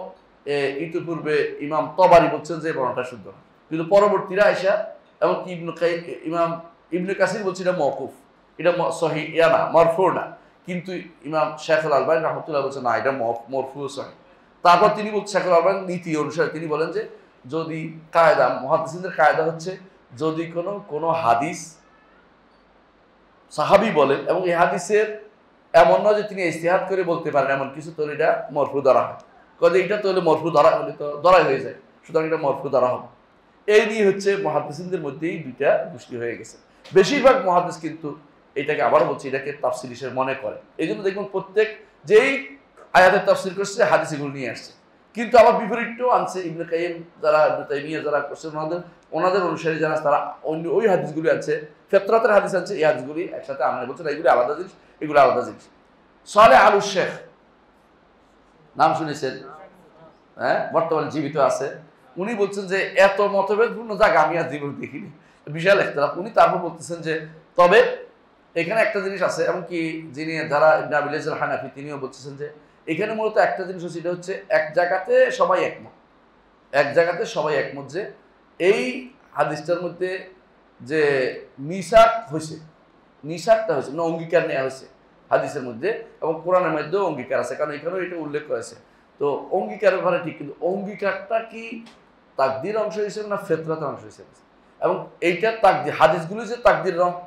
ইতিপূর্বে ইমাম তবারি বলছেন যে বর্ণনাটা শুদ্ধ না, কিন্তু পরবর্তীরা আয়েশা এমনকি ইমাম ইবনে কাসির বলছে এটা মওকুফ, এটা সহিহ ইয়া না, মারফু না। কিন্তু ইমাম শাইখুল আলবানী রাহমাতুল্লাহ বলছেন না, এটা মারফু সহিহ। তারপর তিনি বলছেন, শাইখুল আলবানী নীতি অনুসারে তিনি বলেন যে যদি কায়দা, মুহাদ্দিসদের কায়দা হচ্ছে যদি কোনো হাদিস সাহাবী বলেন এবং এই হাদিসের এমন নয় যে তিনি ইজতিহাদ করে বলতে পারেন এমন কিছু, তো এটা মরফু ধরা হয়। কবে এটা তো হলে মরফু ধরা হলে তো ধরাই হয়ে যায়, সুতরাং এটা মরফু ধরা হবে। এই নিয়ে হচ্ছে মুহাদ্দিসদের মধ্যেই দুইটা গোষ্ঠী হয়ে গেছে। বেশিরভাগ মুহাদ্দিস কিন্তু এটাকে, আবার বলছি, এটাকে তাফসীর হিসেবে মনে করে। এই জন্য দেখুন প্রত্যেক যেই আয়াতের তাফসীর করছে হাদিস এগুলো নিয়ে আসছে। কিন্তু আবার বিপরীতটাও আনছে। ইবনে কাইয়িম যারা, ইবনে তাইমিয়া যারা করছে, ওনাদের অনুসারী যারা, তারা অন্য ওই হাদিসগুলি আছে, ফিতরাতের হাদিস আছে, এই হাদিসগুলি একসাথে আনলে বলছে না, এগুলি আলাদা জিনিস, এগুলো আলাদা জিনিস। সালেহ আল শেখ নাম শুনেছেন? হ্যাঁ, বর্তমানে জীবিত আছে। উনি বলছেন যে এত মতভেদপূর্ণ জায়গা আমি আর জীবন দেখিনি, বিশাল ইখতিলাফ। উনি তারপর বলতেছেন যে তবে এখানে একটা জিনিস আছে, এমনকি যিনি যারা ইবনে আবিল ইজ হানাফি, তিনিও বলতেছেন যে এখানে মূলত একটা জিনিস হচ্ছে, এটা হচ্ছে এক জায়গাতে সবাই একমত যে এই হাদিসটার মধ্যে যে মিসাকটা হয়েছে, মানে অঙ্গীকার নেওয়া হয়েছে হাদিসের মধ্যে, এবং কোরআনের মধ্যেও অঙ্গীকার আছে, কারণ এখানেও এটা উল্লেখ করেছে। তো অঙ্গীকারের ব্যাপারে ঠিক, কিন্তু অঙ্গীকারটা কি তাকদীর অংশ হিসেবে না ফিতরাতের অংশ হিসেবে? এবং এইটা তাকদীর, হাদিসগুলো যে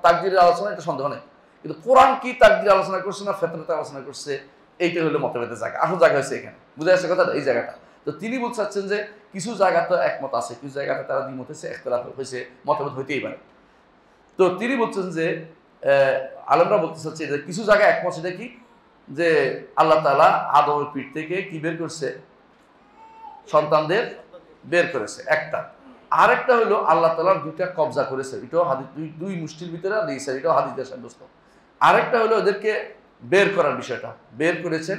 তাকদীরের আলোচনা, এটা সন্দেহ নেই, কিন্তু কোরআন কি তাকদীর আলোচনা করছে না ফিতরাতের আলোচনা করছে, এইটা হলো মতভেদের জায়গা। আসল জায়গা হচ্ছে এখানে, বুঝে আসছে কথাটা, এই জায়গাটা। তো তিনি বলতে চাচ্ছেন যে কিছু জায়গাতে একমত আছে, কিছু জায়গাতে তারা দ্বিমত হয়েছে, ইখতিলাফ হয়েছে, মতভেদ হইতেই পারে। তো তিনি বলছেন যে আলেমরা বলতে চাচ্ছে যে কিছু জায়গায় একমত, সেটা কি, যে আল্লাহ তাআলা আদমের পিঠ থেকে কি বের করছে? সন্তানদের বের করেছে, একটা। আরেকটা হলো আল্লাহ তাআলা দুইটা কবজা করেছে, এটাও হাদিস, দুই মুষ্টির ভিতরে দিয়েছে, এটাও হাদিসের সাব্যস্ত। আরেকটা হলো ওদেরকে বের করার বিষয়টা, বের করেছেন,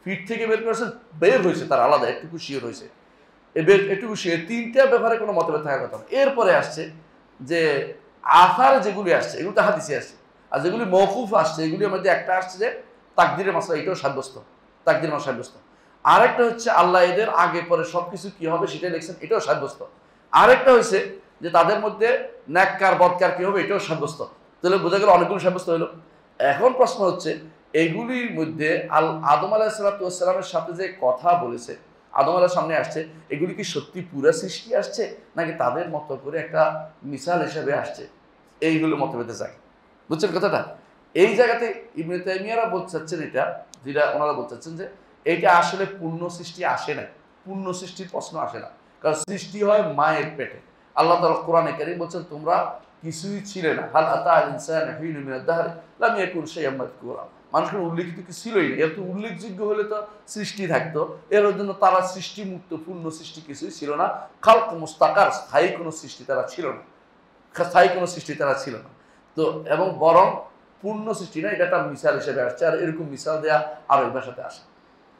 পিঠ থেকে বের করেছেন, বের হয়েছে তার আলাদা, একটু শিওর হয়েছে, একটু শিওর। তিনটা ব্যাপারে কোনো মতভেদ থাকার কথা না। এরপরে আসছে যে আসার যেগুলি আসছে, এগুলো তো হাদিসে আসছে, আর যেগুলি মওকুফ আসছে, এগুলির মধ্যে একটা আসছে যে তাকদীরের মাসলা, এটাও সাব্যস্ত, তাকদীর মাসলা সাব্যস্ত। আরেকটা হচ্ছে আল্লাহ এদের আগে পরে সবকিছু কি হবে সেটা লিখছেন, এটাও সাব্যস্ত। আরেকটা হচ্ছে যে তাদের মধ্যে ন্যাক্কার বদকার কি হবে এটাও সাব্যস্ত। তাহলে বোঝা গেল অনেকগুলো সাব্যস্ত হলো। এখন প্রশ্ন হচ্ছে এইগুলির মধ্যে আদম আলাইহিসসালামের সাথে যে কথা বলেছে, আদম আলাইহিস সামনে আসছে, এগুলি কি সত্যি পুরা সৃষ্টি আসছে নাকি তাদের মতো করে একটা মিসাল হিসেবে আসছে? এইগুলো মতভেদে যায়। বুঝছেন কথাটা? এই জায়গাতে ইবনে তাইমিয়ারা বলতে চাচ্ছেন এটা, যেটা ওনারা বলতে চাচ্ছেন যে এইটা আসলে পূর্ণ সৃষ্টি আসে না, পূর্ণ সৃষ্টির প্রশ্ন আসে না। কারণ সৃষ্টি হয় মায়ের পেটে। আল্লাহ তাআলা কোরআনে কারীম বলছেন তোমরা কিছুই ছিলে না, হাল আতা আল ইনসানু হিনুম মিনাদ দাহরি লাম ইয়াকুন শাইআন মাযকুরা। মানুষের উল্লেখিত কিছু ছিলই না, এর তো উল্লেখযোগ্য হলে তো সৃষ্টি থাকতো। এর জন্য তারা সৃষ্টি মুক্ত, পূর্ণ সৃষ্টি কিছুই ছিল না। খালক মুস্তাকার, স্থায়ী কোনো সৃষ্টি তারা ছিল না, স্থায়ী কোনো সৃষ্টি তারা ছিল না। তো এবং বরং পূর্ণ সৃষ্টি না, এটা একটা মিসাল হিসেবে আসছে। আর এরকম মিসাল দেয়া আরবি ভাষাতে আসে।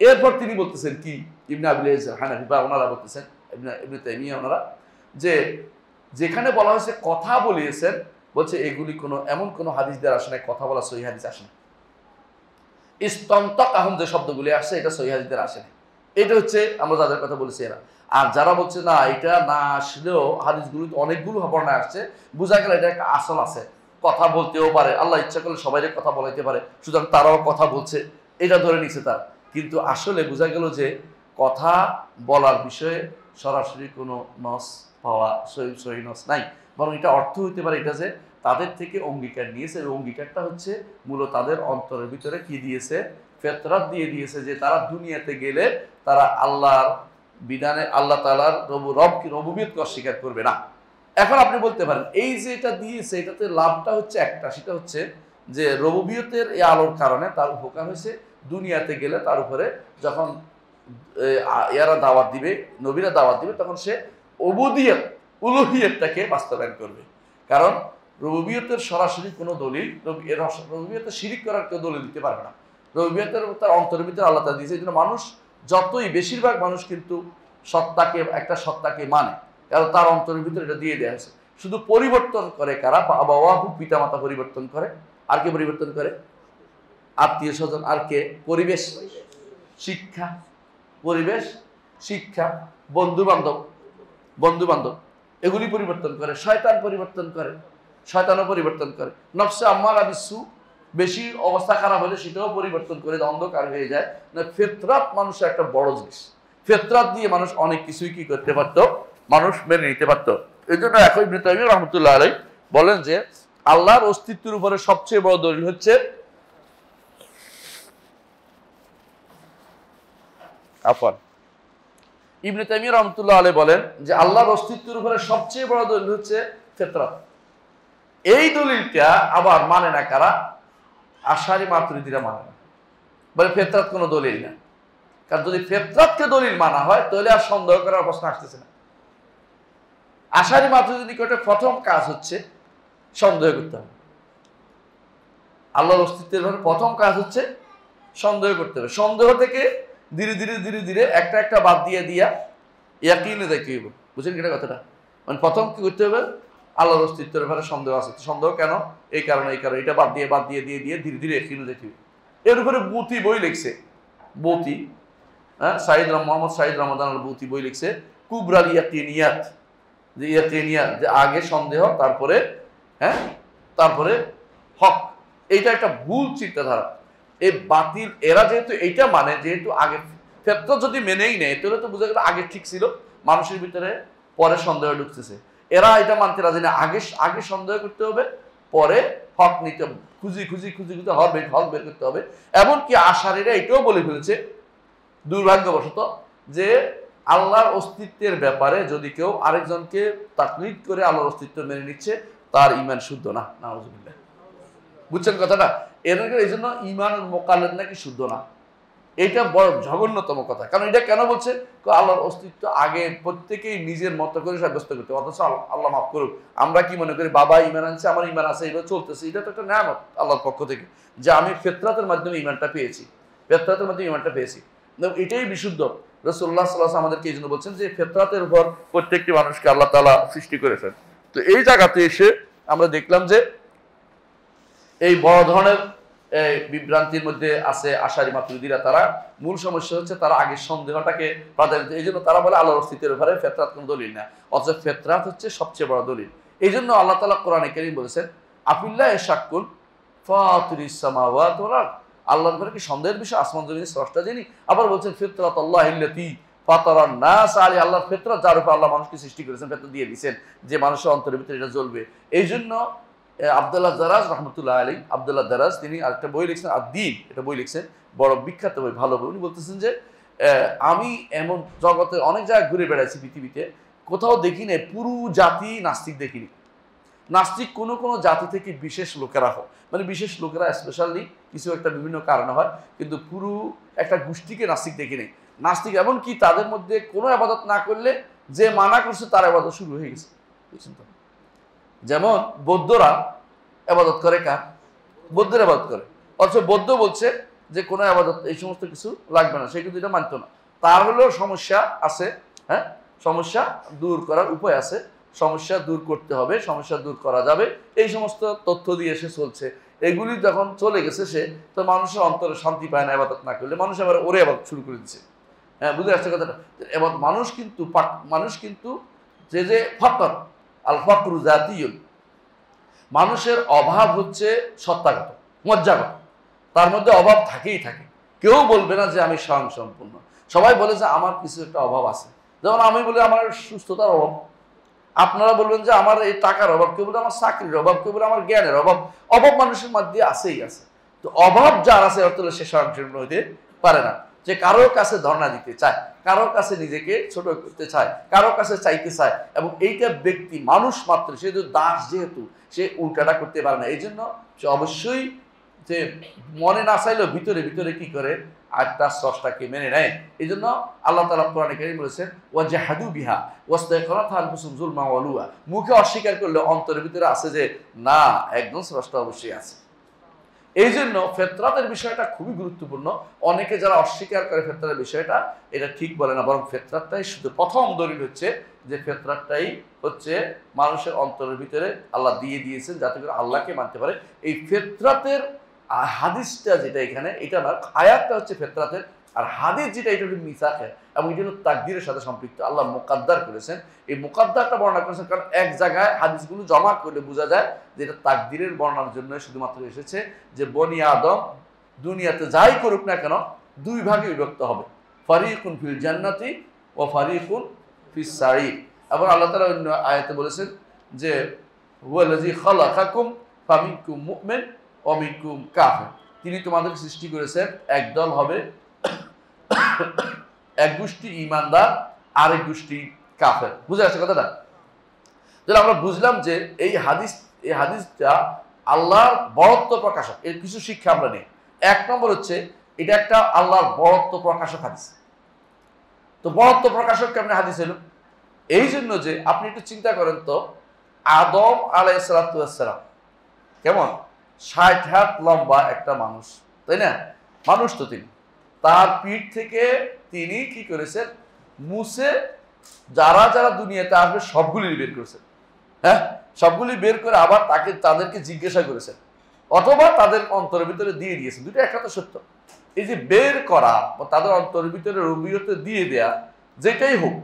এরপর তিনি বলতেছেন কি, ইবনে আবিল ইজ হানাফি বা ওনারা বলতেছেন, ইবনে তাইমিয়া ওনারা, যে যেখানে বলা হয়েছে কথা বলিয়েছেন, বলছে এগুলি কোনো এমন কোনো হাদিস দ্বারা আসে না, কথা বলা সহিহ হাদিস আসে না। ইস্তন্তক আহম যে শব্দগুলি আসছে এটা সহিহ হাদিস দ্বারা আসে না। এটা হচ্ছে আমরা যাদের কথা বলেছি এরা। আর যারা বলছে না এটা না আসলেও হাদিসগুলো অনেকগুলো বর্ণায় আসছে, বোঝা গেল এটা একটা আসল আছে, কথা বলতেও পারে, আল্লাহ ইচ্ছা করলে সবাইকে কথা বলাইতে পারে, সুতরাং তারাও কথা বলছে, এটা ধরে নিচ্ছে তার। কিন্তু আসলে বোঝা গেল যে কথা বলার বিষয়ে সরাসরি কোনো নস পাওয়া, সহি নস নাই। বরং এটা অর্থ হইতে পারে এটা যে তাদের থেকে অঙ্গীকার নিয়েছে, এই অঙ্গীকারটা হচ্ছে মূলত তাদের অন্তরের ভিতরে কি দিয়েছে, ফেতরাত দিয়ে দিয়েছে যে তারা দুনিয়াতে গেলে তারা আল্লাহর বিধানে, আল্লাহ তাআলার রবুবিয়তকে অস্বীকার করবে না। এখন আপনি বলতে পারেন এই যে এটা দিয়েছে এটাতে লাভটা হচ্ছে একটা, সেটা হচ্ছে যে রবুবিয়তের এই আলোর কারণে তার উপকার হয়েছে, দুনিয়াতে গেলে তার উপরে যখন এরা দাওয়াত দিবে, নবীরা দাওয়াত দিবে, তখন সে উবুদিয়ত, উলুহিয়তটাকে বাস্তবায়ন করবে। কারণ রবুবিয়তের সরাসরি কোনো দলিল, রবুবিয়তের শিরিক করার কেউ দলিল দিতে পারবে না। রবুবিয়তের তার অন্তরের ভিতরে আল্লাহ তাআলা দিয়েছে। এই জন্য মানুষ যতই, বেশিরভাগ মানুষ কিন্তু সত্তাকে, একটা সত্তাকে মানে, কারণ তার অন্তরের ভিতরে এটা দিয়ে দেওয়া হয়েছে। শুধু পরিবর্তন করে কারা? বাবাহু, পিতামাতা পরিবর্তন করে। আর কে পরিবর্তন করে? আত্মীয় স্বজন। আর কে? পরিবেশ, শিক্ষা, পরিবেশ, শিক্ষা, বন্ধু বান্ধব এগুলি পরিবর্তন করে। শয়তান পরিবর্তন করে, শয়তানও পরিবর্তন করে। নফসে আম্মারা বিসু, বেশি অবস্থা খারাপ হলে সেটাও পরিবর্তন করে, অন্ধকার হয়ে যায় না। ফিতরাত মানুষের একটা বড় জিনিস, ফিতরাত দিয়ে মানুষ অনেক কিছুই কি করতে পারতো, মানুষ মেনে নিতে পারতো। এই জন্য এখন ইবনে তাইমিয়া রাহমাতুল্লাহ আলাইহি বলেন যে আল্লাহর অস্তিত্বের উপরে সবচেয়ে বড় দলিল হচ্ছে ইবনে তাইমিয়া রাহমাতুল্লাহ আলাইহি বলেন যে আল্লাহর অস্তিত্বের উপরে সবচেয়ে বড় দলিল হচ্ছে ফিতরাত। এই দলিলটা আবার মানে না কারা? আশারি মাতুরিদিরা মানে না, বলে ফিতরাত কোনো দলিল না। কারণ যদি ফিতরাতকে দলিল মানা হয় তাহলে আর সন্দেহ করার প্রশ্ন আসতেছে না। আশারি মাতুরিদির নিকটে প্রথম কাজ হচ্ছে সন্দেহ করতে হবে। আল্লাহর অস্তিত্বের ব্যাপারে প্রথম কাজ হচ্ছে সন্দেহ করতে হবে। সন্দেহ থেকে ধীরে ধীরে একটা একটা বাদ দিয়ে দিয়া ইয়াকিনে যাইতে হইব। বুঝলেন কিনা কথাটা? মানে প্রথম কি করতে হবে? আল্লাহর অস্তিত্বের ব্যাপারে সন্দেহ আছে, সন্দেহ কেন? এই কারণে, এটা বাদ দিয়ে ধীরে ধীরে ইয়াকিনে যাইতে হইব। এর উপরে বুতি বই লিখছে, বুতি, মোহাম্মদ সাইদ রমাদান বুতি বই লিখছে কুবরাল ইয়াকিনিয়াত, যে ইয়াকিনিয়াত, যে আগে সন্দেহ তারপরে হক। এইটা একটা ভুল চিন্তাধারা। এই বাতিল এরা যেহেতু এইটা মানে, যেহেতু আগে ক্ষেত্র যদি মেনেই নেয় তাহলে তো বোঝা গেল আগে ঠিক ছিল, মানুষের ভিতরে পরে সন্দেহ ঢুকতেছে। এরা এটা মানতে রাজি না, আগে সন্দেহ করতে হবে, পরে হক নিতে, খুঁজি হক বের করতে হবে। এমনকি আশারীরা এটাও বলে ফেলেছে দুর্ভাগ্যবশত যে আল্লাহর অস্তিত্বের ব্যাপারে যদি কেউ আরেকজনকে তাকলিদ করে আল্লাহর অস্তিত্ব মেনে নিচ্ছে তার ঈমান শুদ্ধ না। নাউযুবিল্লাহ। বুঝছেন কথাটা? এই জন্য ঈমানুল মুকাল্লিদ নাকি শুদ্ধ না। এটা বড় জঘন্যতম কথা। কারণ এটা কেন বলছে? আল্লাহর অস্তিত্ব আগে প্রত্যেকেই নিজের মতো করে সাব্যস্ত করতে, অথচ আল্লাহ মাফ করুক আমরা কি মনে করি বাবা ঈমান আনছে, আমার ঈমান আছে, এটা চলতেছে। এটা তো একটা নেয়ামত আল্লাহর পক্ষ থেকে, যে আমি ফিতরাতের মাধ্যমে ঈমানটা পেয়েছি, এটাই বিশুদ্ধ। রাসূলুল্লাহ সাল্লাল্লাহু আলাইহি ওয়াসাল্লাম আমাদেরকে এই জন্য বলছেন যে ফিতরাতের উপর প্রত্যেকটি মানুষকে আল্লাহ তাআলা সৃষ্টি করেছেন। তো এই জায়গাতে এসে আমরা দেখলাম যে এই বড় ধরনের বিভ্রান্তির মধ্যে আছে আশারি মাতুরিদিরা। তারা মূল সমস্যা হচ্ছে তারা আগের সন্দেহটাকে প্রাধান্য, এই জন্য তারা বলে আল্লাহর অস্তিত্বের ব্যাপারে ফেতরাত কোনো দলিল না, অথচ ফেতরাত হচ্ছে সবচেয়ে বড় দলিল। এই জন্য আল্লাহ তাআলা কোরআনে কারীম বলেছেন আফিল্লাহ শাক্কুল ফাতিরিস সামাওয়াতি ওয়াল আরদ, আল্লাহর ব্যাপারে কি সন্দেহের বিষয়? আসমান জমিনের স্রষ্টা যিনি। আবার বলছেন ফিতরাতাল্লাহিল্লাতী ফাতারান নাস আলাইহা, আল্লাহর ফিতরাত যার উপর আল্লাহ মানুষকে সৃষ্টি করেছেন, ফিতরাত দিয়ে দিয়েছেন যে মানুষের অন্তরের ভিতরে এটা জ্বলবে। এই জন্য আব্দুল্লাহ দারাজ রহমতুল্লাহ আলাইহি, আব্দুল্লাহ দারাজ তিনি আরেকটা বই লিখছেন আদ-দ্বীন, এটা বই লিখছেন, বড় বিখ্যাত বই, ভালো বই। উনি বলতেছেন যে আমি এমন জগতের অনেক জায়গায় ঘুরে বেড়াইছি পৃথিবীতে, কোথাও দেখি না পুরো জাতি নাস্তিক দেখিনি। নাস্তিক কোনো কোনো জাতি থেকে বিশেষ লোকেরা হয়, মানে বিশেষ লোকেরা স্পেশালি কিছু একটা বিভিন্ন কারণে হয়, কিন্তু পুরো একটা গোষ্ঠীকে নাস্তিক দেখি নেই। নাস্তিক এমনকি তাদের মধ্যে কোনো আবাদত না করলে যে মানা করছে তার আবাদত শুরু হয়ে গেছে। বুঝছেন তো? যেমন বৌদ্ধরা আবাদত করে কার? বৌদ্ধের আবাদত করে, অথচ বৌদ্ধ বলছে যে কোনো আবাদত এই সমস্ত কিছু লাগবে না, সে কিন্তু এটা মানত না। তার হলেও সমস্যা আছে, হ্যাঁ, সমস্যা দূর করার উপায় আছে, সমস্যা দূর করতে হবে, সমস্যা দূর করা যাবে, এই সমস্ত তথ্য দিয়ে সে চলছে। এগুলি যখন চলে গেছে সে, তো মানুষের অন্তরে শান্তি পায় না আবাদত না করলে, মানুষ আবার ওরে আবাদত শুরু করে দিচ্ছে। হ্যাঁ, বুঝে আসছে কথাটা? এবং মানুষ কিন্তু যে ফকর আল ফকরু জাতীয়, মানুষের অভাব হচ্ছে সত্তাগত, মজ্জাগত, তার মধ্যে অভাব থাকেই থাকে। কেউ বলবে না যে আমি স্বয়ংসম্পূর্ণ, সবাই বলে যে আমার কিছু একটা অভাব আছে। যেমন আমি বলি আমার সুস্থতার অভাব, আপনারা বলবেন যে আমার এই টাকার অভাব, কেউ বলে আমার চাকরির অভাব, কেউ বলে আমার জ্ঞানের অভাব। অভাব মানুষের মধ্যে আছেই আছে। তো অভাব যার আছে অর্থ সে স্বয়ংসম্পূর্ণ হইতে পারে না। যে কারোর কাছে ধর্ণা দিতে চায়, কারোর কাছে নিজেকে ছোট করতে চায়, কারোর কাছে চাইতে চায়, এবং এইটা ব্যক্তি মানুষ মাত্র, সে তো দাস, যেহেতু সে উল্টাটা করতে পারে না। এই জন্য সে অবশ্যই যে মনে না চাইলেও ভিতরে ভিতরে কি করে একটা স্রষ্টাকে মেনে নেয়। এই জন্য আল্লাহ তাআলা কোরআনে কারীম বলেছেন ওয়াজাহাদু বিহা ওয়াস্তায়কানাতহা আনফুসুহুম যুলমান ওয়া উলুয়া, মুখে অস্বীকার করলে অন্তরের ভিতরে আছে যে না, একজন স্রষ্টা অবশ্যই আছে। এই জন্য ফেতরাতের বিষয়টা খুবই গুরুত্বপূর্ণ। অনেকে যারা অস্বীকার করে ফেতরাতের বিষয়টা, এটা ঠিক বলে না, বরং ফেতরাতটাই শুধু প্রথম দলিল হচ্ছে যে ফেতরাতটাই হচ্ছে মানুষের অন্তরের ভিতরে আল্লাহ দিয়ে দিয়েছেন যাতে করে আল্লাহকে মানতে পারে। এই ফেতরাতের হাদিসটা যেটা এখানে, এটা না, আয়াতটা হচ্ছে ফেতরাতের, আর হাদিস যেটা এটা হচ্ছে মিসাকের, এবং এটা হলো তাকদীরের সাথে সম্পৃক্ত। আল্লাহ মুকাদ্দার করেছেন, এই মুকাদ্দারটা বর্ণনা করেছেন কারণ এক জায়গায় হাদিসগুলো জমা করলে বোঝা যায় যে এটা তাকদীরের বর্ণনার জন্য শুধুমাত্র এসেছে যে বনি আদম দুনিয়াতে যাই করুক না কেন দুই ভাগে বিভক্ত হবে, ফারিকুন ফিল জান্নাতি ও ফারিকুন ফিস সাঈর। এবং আল্লাহ তাআলা অন্য আয়াতে বলেছেন যে হুয়াল্লাযী খালাকাকুম ফামিনকুম মুমিন ওয়া মিনকুম কাফির, তিনি তোমাদের সৃষ্টি করেছেন, একদল হবে এক গোষ্ঠী ঈমানদার, আরেক গোষ্ঠী কাফের। বুঝে আসছে কথাটা? তাহলে আমরা বুঝলাম যে এই হাদিসটা আল্লাহর বড়ত্ব প্রকাশক। এর কিছু শিক্ষা আমরা নিই। এক নম্বর হচ্ছে এটা একটা আল্লাহর বড়ত্ব প্রকাশক হাদিস। তো বড়ত্ব প্রকাশক কেমন হাদিস এলো? এই জন্য যে আপনি একটু চিন্তা করেন তো, আদম আলাইহিস সালাম কেমন 60 হাত লম্বা একটা মানুষ, তাই না? মানুষ তো তিনি, তার পিঠ থেকে তিনি কি করেছেন, মুছে যারা যারা দুনিয়াতে আসবে সবগুলি বের করেছেন। হ্যাঁ, সবগুলি বের করে আবার তাদেরকে জিজ্ঞাসা করেছেন, অথবা তাদের অন্তরের ভিতরে দিয়ে দিয়েছেন। দুটো একটা তো সত্য। এই যে বের করা বা তাদের অন্তরের ভিতরে রবিয়তে দিয়ে দেয়া, যেটাই হোক,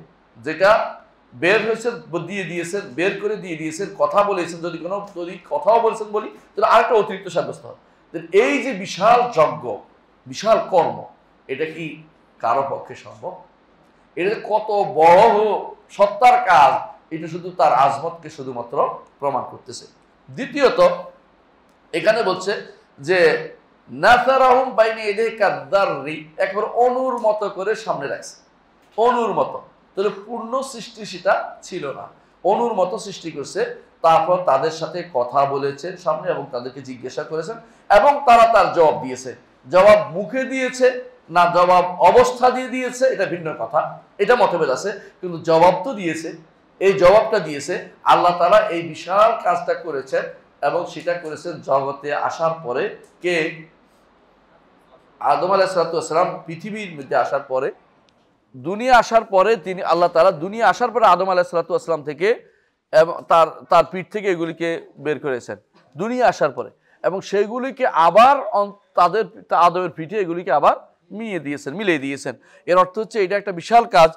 যেটা বের হয়েছে দিয়ে দিয়েছেন, বের করে দিয়ে দিয়েছেন, কথা বলেছেন, যদি কথাও বলেছেন বলি তাহলে আরেকটা অতিরিক্ত সাব্যস্ত হয়। এই যে বিশাল যজ্ঞ, বিশাল কর্ম, এটা কি কারো পক্ষে সম্ভব? এটা কত বড় সত্তার কাজ, এটা শুধু তার আজমতকে শুধুমাত্র প্রমাণ করতেছে। দ্বিতীয়ত এখানে বলছে যে নাসারাহুম বাইনা ইয়াদাইকা দাররি, একবার অনুর মতো করে সামনে রাখছে, অনুর মতো। তাহলে পূর্ণ সৃষ্টি সেটা ছিল না, অনুর মতো সৃষ্টি করছে। তারপর তাদের সাথে কথা বলেছেন সামনে এবং তাদেরকে জিজ্ঞাসা করেছেন এবং তারা তার জবাব দিয়েছে। জবাব মুখে দিয়েছে না জবাব অবস্থা দিয়ে দিয়েছে এটা ভিন্ন কথা, এটা মতভেদ আছে, কিন্তু জবাব তো দিয়েছে। এই জবাবটা দিয়েছে আল্লাহ তাআলা এই বিশাল কাজটা করেছেন, এবং সেটা করেছেন জগতে আসার পরে। কে? আদম আলাইহিস সালাম পৃথিবীর মধ্যে আসার পরে, দুনিয়া আসার পরে তিনি আল্লাহ তাআলা দুনিয়া আসার পরে আদম আলাইহিস সালাম থেকে এবং তার পিঠ থেকে এগুলিকে বের করেছেন দুনিয়া আসার পরে। এবং সেইগুলিকে আবার তাদের আদমের পিঠে এগুলিকে আবার মিলিয়ে দিয়েছেন। এর অর্থ হচ্ছে এটা একটা বিশাল কাজ,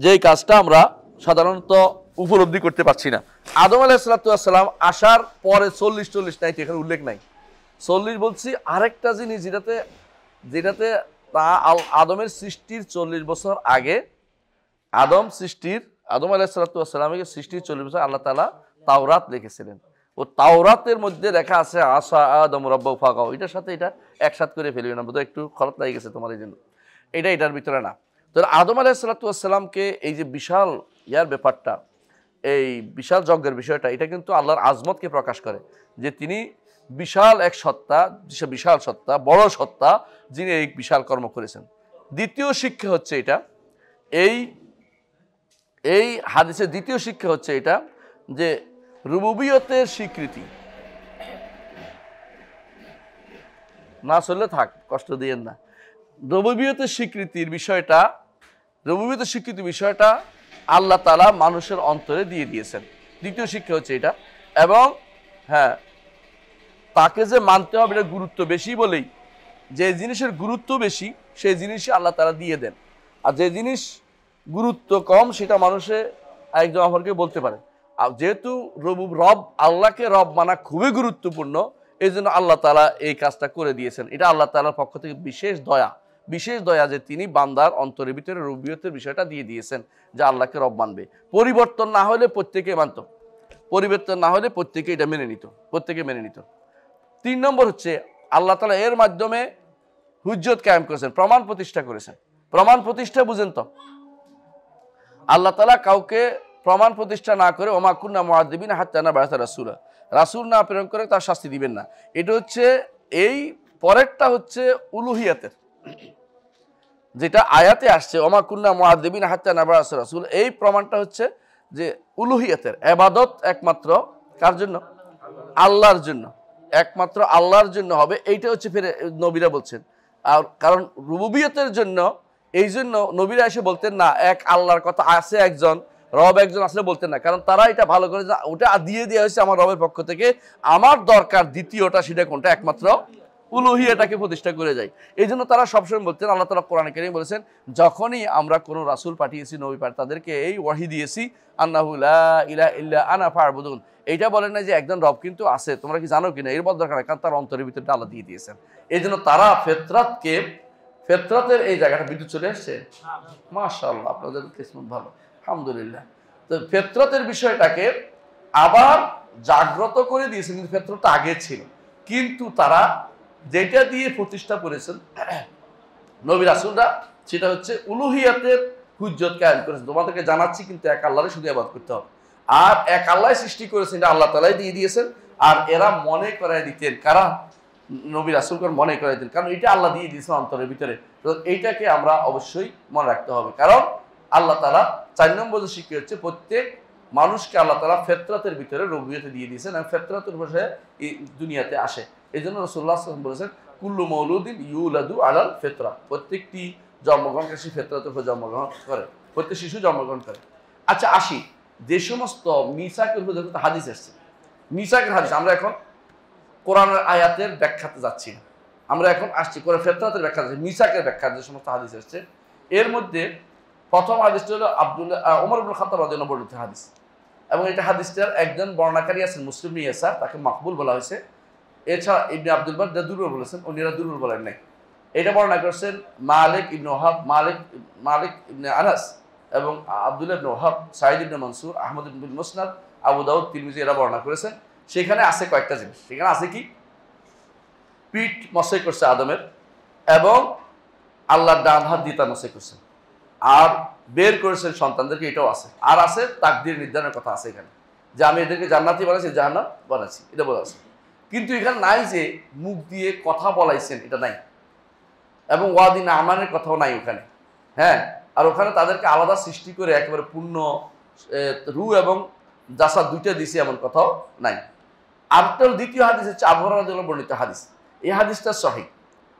যেই কাজটা আমরা সাধারণত উপলব্ধি করতে পারছি না। আদম আলাইহিসসালাম আসার পরে 40 নাই, এখানে উল্লেখ নাই। 40 বলছি আরেকটা জিনিস যেটাতে আদমের সৃষ্টির 40 বছর আগে, আদম আলাইহিসসালামের সৃষ্টির 40 বছর আল্লাহ তাআলা তাওরাত লিখেছিলেন। ও তাওরাতের মধ্যে লেখা আছে আসা আদম রাব্বাহু ফাগাও। এটার সাথে এটা একসাথ করে ফেলবে না, বোধহয় একটু খরচ লাগে গেছে তোমার এই জন্য, এটার ভিতরে না। তো আদম আলাইহিসসালামকে এই যে বিশাল ব্যাপারটা, এই বিশাল যজ্ঞের বিষয়টা, এটা কিন্তু আল্লাহর আজমতকে প্রকাশ করে যে তিনি বিশাল এক সত্তা, বিশাল সত্তা, বড় সত্তা, যিনি এই বিশাল কর্ম করেছেন। দ্বিতীয় শিক্ষা হচ্ছে এটা, এই হাদিসের দ্বিতীয় শিক্ষা হচ্ছে এটা যে রুবুবিয়তের স্বীকৃতি না চললে থাক, কষ্ট দিয়েন না। রুবুবিয়তের স্বীকৃতির বিষয়টা আল্লাহ তাআলা মানুষের অন্তরে দিয়ে দিয়েছেন। দ্বিতীয় শিক্ষা হচ্ছে এটা। এবং হ্যাঁ, তাকে যে মানতে হবে এটা গুরুত্ব বেশি বলেই, যে জিনিসের গুরুত্ব বেশি সেই জিনিসই আল্লাহ তাআলা দিয়ে দেন, আর যে জিনিস গুরুত্ব কম সেটা মানুষে একজন অপরকে বলতে পারে। আর যেহেতু রব আল্লাহকে রব মানা খুবই গুরুত্বপূর্ণ, এই জন্য আল্লাহ তাআলা এই কাজটা করে দিয়েছেন। এটা আল্লাহ তাআলার পক্ষ থেকে বিশেষ দয়া যে তিনি বান্দার অন্তরের ভিতরে রুবিয়তের বিষয়টা দিয়ে দিয়েছেন, যে আল্লাহকে রব মানবে। পরিবর্তন না হলে প্রত্যেকে মানত, পরিবর্তন না হলে প্রত্যেকে এটা মেনে নিত। 3 নম্বর হচ্ছে আল্লাহ তাআলা এর মাধ্যমে হুজ্জত কায়েম করেছেন, প্রমাণ প্রতিষ্ঠা করেছেন। প্রমাণ প্রতিষ্ঠা বুঝেন তো, আল্লাহ তাআলা কাউকে প্রমাণ প্রতিষ্ঠা না করে ওমা কুন্না মুআযযিবিনা হাত্তা নাবআসা রাসূলা, রাসূল না প্রেরণ করে তার শাস্তি দিবেন না। এটা হচ্ছে এই পরেরটা হচ্ছে উলুহিয়াতের, যেটা আয়াতে আসছে ওমা কুন্না মুআযযিবিনা হাত্তা নাবআসা রাসূল। এই প্রমাণটা হচ্ছে যে উলুহিয়াতের, ইবাদত একমাত্র কার জন্য? আল্লাহর জন্য, একমাত্র আল্লাহর জন্য হবে। এইটা হচ্ছে ফিরে নবীরা বলছেন। আর কারণ রুবুবিয়তের জন্য, এই জন্য নবীরা এসে বলতেন না এক আল্লাহর কথা আছে, একজন রব একজন আসলে বলতেন না, কারণ তারা এটা ভালো করে ওটা দিয়ে দেওয়া হয়েছে আমার রবের পক্ষ থেকে, আমার দরকার দ্বিতীয়টা, সেটা কোনটা? একমাত্র উলুহিয়াটাকে প্রতিষ্ঠা করে যায়। এই জন্য তারা সবসময় বলতেন, আল্লাহ তাআলা কোরআনে কারীমে বলেছেন, যখনই আমরা কোনো রাসূল পাঠিয়েছি, নবী তাদেরকে এই ওয়াহি দিয়েছি আন্নাহু লা ইলাহা ইল্লা আনা ফা'বুদুন। এইটা বলেন না যে একজন রব কিন্তু আছে, তোমরা কি জানো কিনা, এর বল দরকার নাই, কারণ তার অন্তরের ভিতরে আল্লাহ দিয়ে দিয়েছেন। এই জন্য তারা ফেতরাতের এই জায়গাটা বিদ্যুৎ চলে আসছে, মাশাআল্লাহ, আপনাদের কিসমত ভালো, আলহামদুলিল্লাহ। তো ফেতরাতের বিষয়টাকে আবার জাগ্রত করে দিয়েছেন, কিন্তু ফেতরাতটা আগে ছিল, কিন্তু তারা যেটা দিয়ে প্রতিষ্ঠা করেছেন নবী রাসূলরা, সেটা হচ্ছে উলুহিয়াতের হুজ্জত কায়েম করেছেন। তোমাদেরকে জানাচ্ছি কিন্তু এক আল্লাহরই শুধু ইবাদত করতে হবে, আর এক আল্লাহ সৃষ্টি করেছেন, এটা আল্লাহ তাআলাই দিয়ে দিয়েছেন। আর এরা মনে করায় দিতেন, কারা? নবী রাসূলগণ মনে করায় দিতেন, কারণ এটা আল্লাহ দিয়ে দিয়েছেন অন্তরের ভিতরে। তো এইটাকে আমরা অবশ্যই মনে রাখতে হবে, কারণ আল্লাহ তাআলা 4 নম্বর শিক্ষা হচ্ছে প্রত্যেক মানুষকে আল্লাহ তাআলা ফেতরাতের ভিতরে রুবিয়তে দিয়ে দিয়েছেন, এবং ফেতরাতের বসে এই দুনিয়াতে আসে। এই জন্য রাসূলুল্লাহ সাল্লাল্লাহু আলাইহি ওয়াসাল্লাম বলেছেন কুল্লু মাউলুদিন ইউলাদু আলাল ফিতরা, প্রত্যেকটি জন্মগ্রহণকারী ফিতরাতের উপর জন্মগ্রহণ করে, প্রত্যেক শিশু জন্মগ্রহণ করে। আচ্ছা আসি, যে সমস্ত মিসাকের উপর হাদিস আসছে, মিসাকের হাদিস, আমরা এখন কোরআনের আয়াতের ব্যাখ্যাতে যাচ্ছি না, আমরা এখন আসছি কোরআন ফিতরাতের ব্যাখ্যা, মিসাকের ব্যাখ্যা যে সমস্ত হাদিস আসছে, এর মধ্যে প্রথম হাদিসটা হলো ওমর ইবনে খাত্তাব রাদিয়াল্লাহু আনহু বর্ণিত হাদিস, এবং এটা হাদিসটার একজন বর্ণনাকারী আছেন মুসলিম ইবনে ইয়াসার, তাকে মাকবুল বলা হয়েছে। এছাড়া ইবনে আব্দুল বার দুর্বল বলেছেন, অন্যরা দুর্বল বলেন নাই। এটা বর্ণনা করেছেন মালিক ইবনে ওয়াহাব, মালিক ইবনে আনাস, এবং আব্দুল্লাহ ইবনে ওয়াহাব, সাঈদ ইবনে মনসুর, আহমদ ইবনে মুসনাদ, আবু দাউদ, তিরমিজি, এরা বর্ণনা করেছেন। সেখানে আছে কয়েকটা জিনিস, সেখানে আছে কি? পিঠ মসই করছে আদমের, এবং আল্লাহর ডান হাত দিয়ে তা মসই করছেন, আর বের করেছেন সন্তানদেরকে, এটাও আছে। আর আছে তাকদীর নির্ধারণের কথা আছে এখানে, যে আমি এদেরকে জান্নাতি বানাইছি, জাহান্নাম বানাইছি, এটা বলা আছে। কিন্তু এখানে নাই যে মুখ দিয়ে কথা বলাইছেন, এটা নাই, এবং ওয়াদিন আমানের কথাও নাই ওখানে। হ্যাঁ, আর ওখানে তাদেরকে আলাদা সৃষ্টি করে একেবারে পূর্ণ রূহ এবং জাসাদ দুইটা দিছে, এমন কথাও নাই। আরেকটা দ্বিতীয় হাদিস হচ্ছে আবু হুরায়রা রাদিয়াল্লাহু আনহু বর্ণিত হাদিস। এই হাদিসটা সহিহ,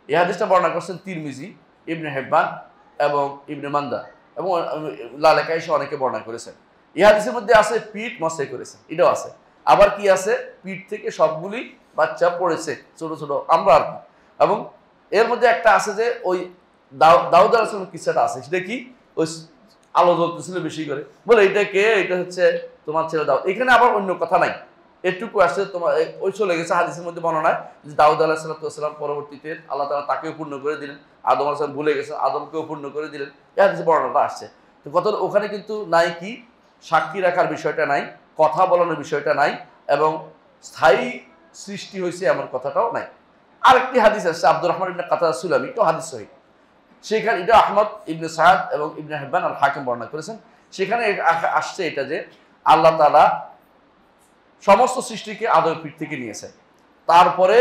এই হাদিসটা বর্ণনা করছেন তিরমিজি, ইবনে হিব্বান এবং ইবনে মান্দা, এবং লালেকাইশা অনেকে বর্ণনা করেছেন। এই হাদিসের মধ্যে আছে পিঠ মসই করেছেন, এটাও আছে। আবার কি আছে, পিঠ থেকে সবগুলি বাচ্চা পড়েছে ছোট ছোট আমরা আর কি। এবং এর মধ্যে একটা আছে যে ওই দাউদ আলাইহিস সালামের কিসসাটা আছে, সেটা কি, ওই আলো জ্বলতেছিল বেশি করে, বলে এটা কে, এটা হচ্ছে তোমার ছেলে দাউদ। এখানে আবার অন্য কথা নাই, এটুকু আসছে তোমার ওই চলে গেছে হাদিসের মধ্যে বর্ণনায় যে দাউদ আলাইহিস সালাম পরবর্তীতে আল্লাহ তাআলা তাকেও পূর্ণ করে দিলেন, আদম আলাইহিস সালাম ভুলে গেছে, আদমকেও পূর্ণ করে দিলেন, এই হাদিসে বর্ণনাটা আসছে। তো কত ওখানে কিন্তু নাই কি সাক্ষী রাখার বিষয়টা নাই, কথা বলানোর বিষয়টা নাই, এবং স্থায়ী সৃষ্টি হয়েছে এমন কথাটাও নাই। আরেকটি হাদিস আসছে আব্দুর রহমান ইবনে কাতাদা সুলামি, তো হাদিস সহিহ, সেখানে এটা আহমদ ইবনে সাদ এবং ইবনে হিব্বান আল হাকিম বর্ণনা করেছেন। সেখানে আসছে এটা যে আল্লাহ তাআলা সমস্ত সৃষ্টিকে আদমের পিঠ থেকে নিয়েছে, তারপরে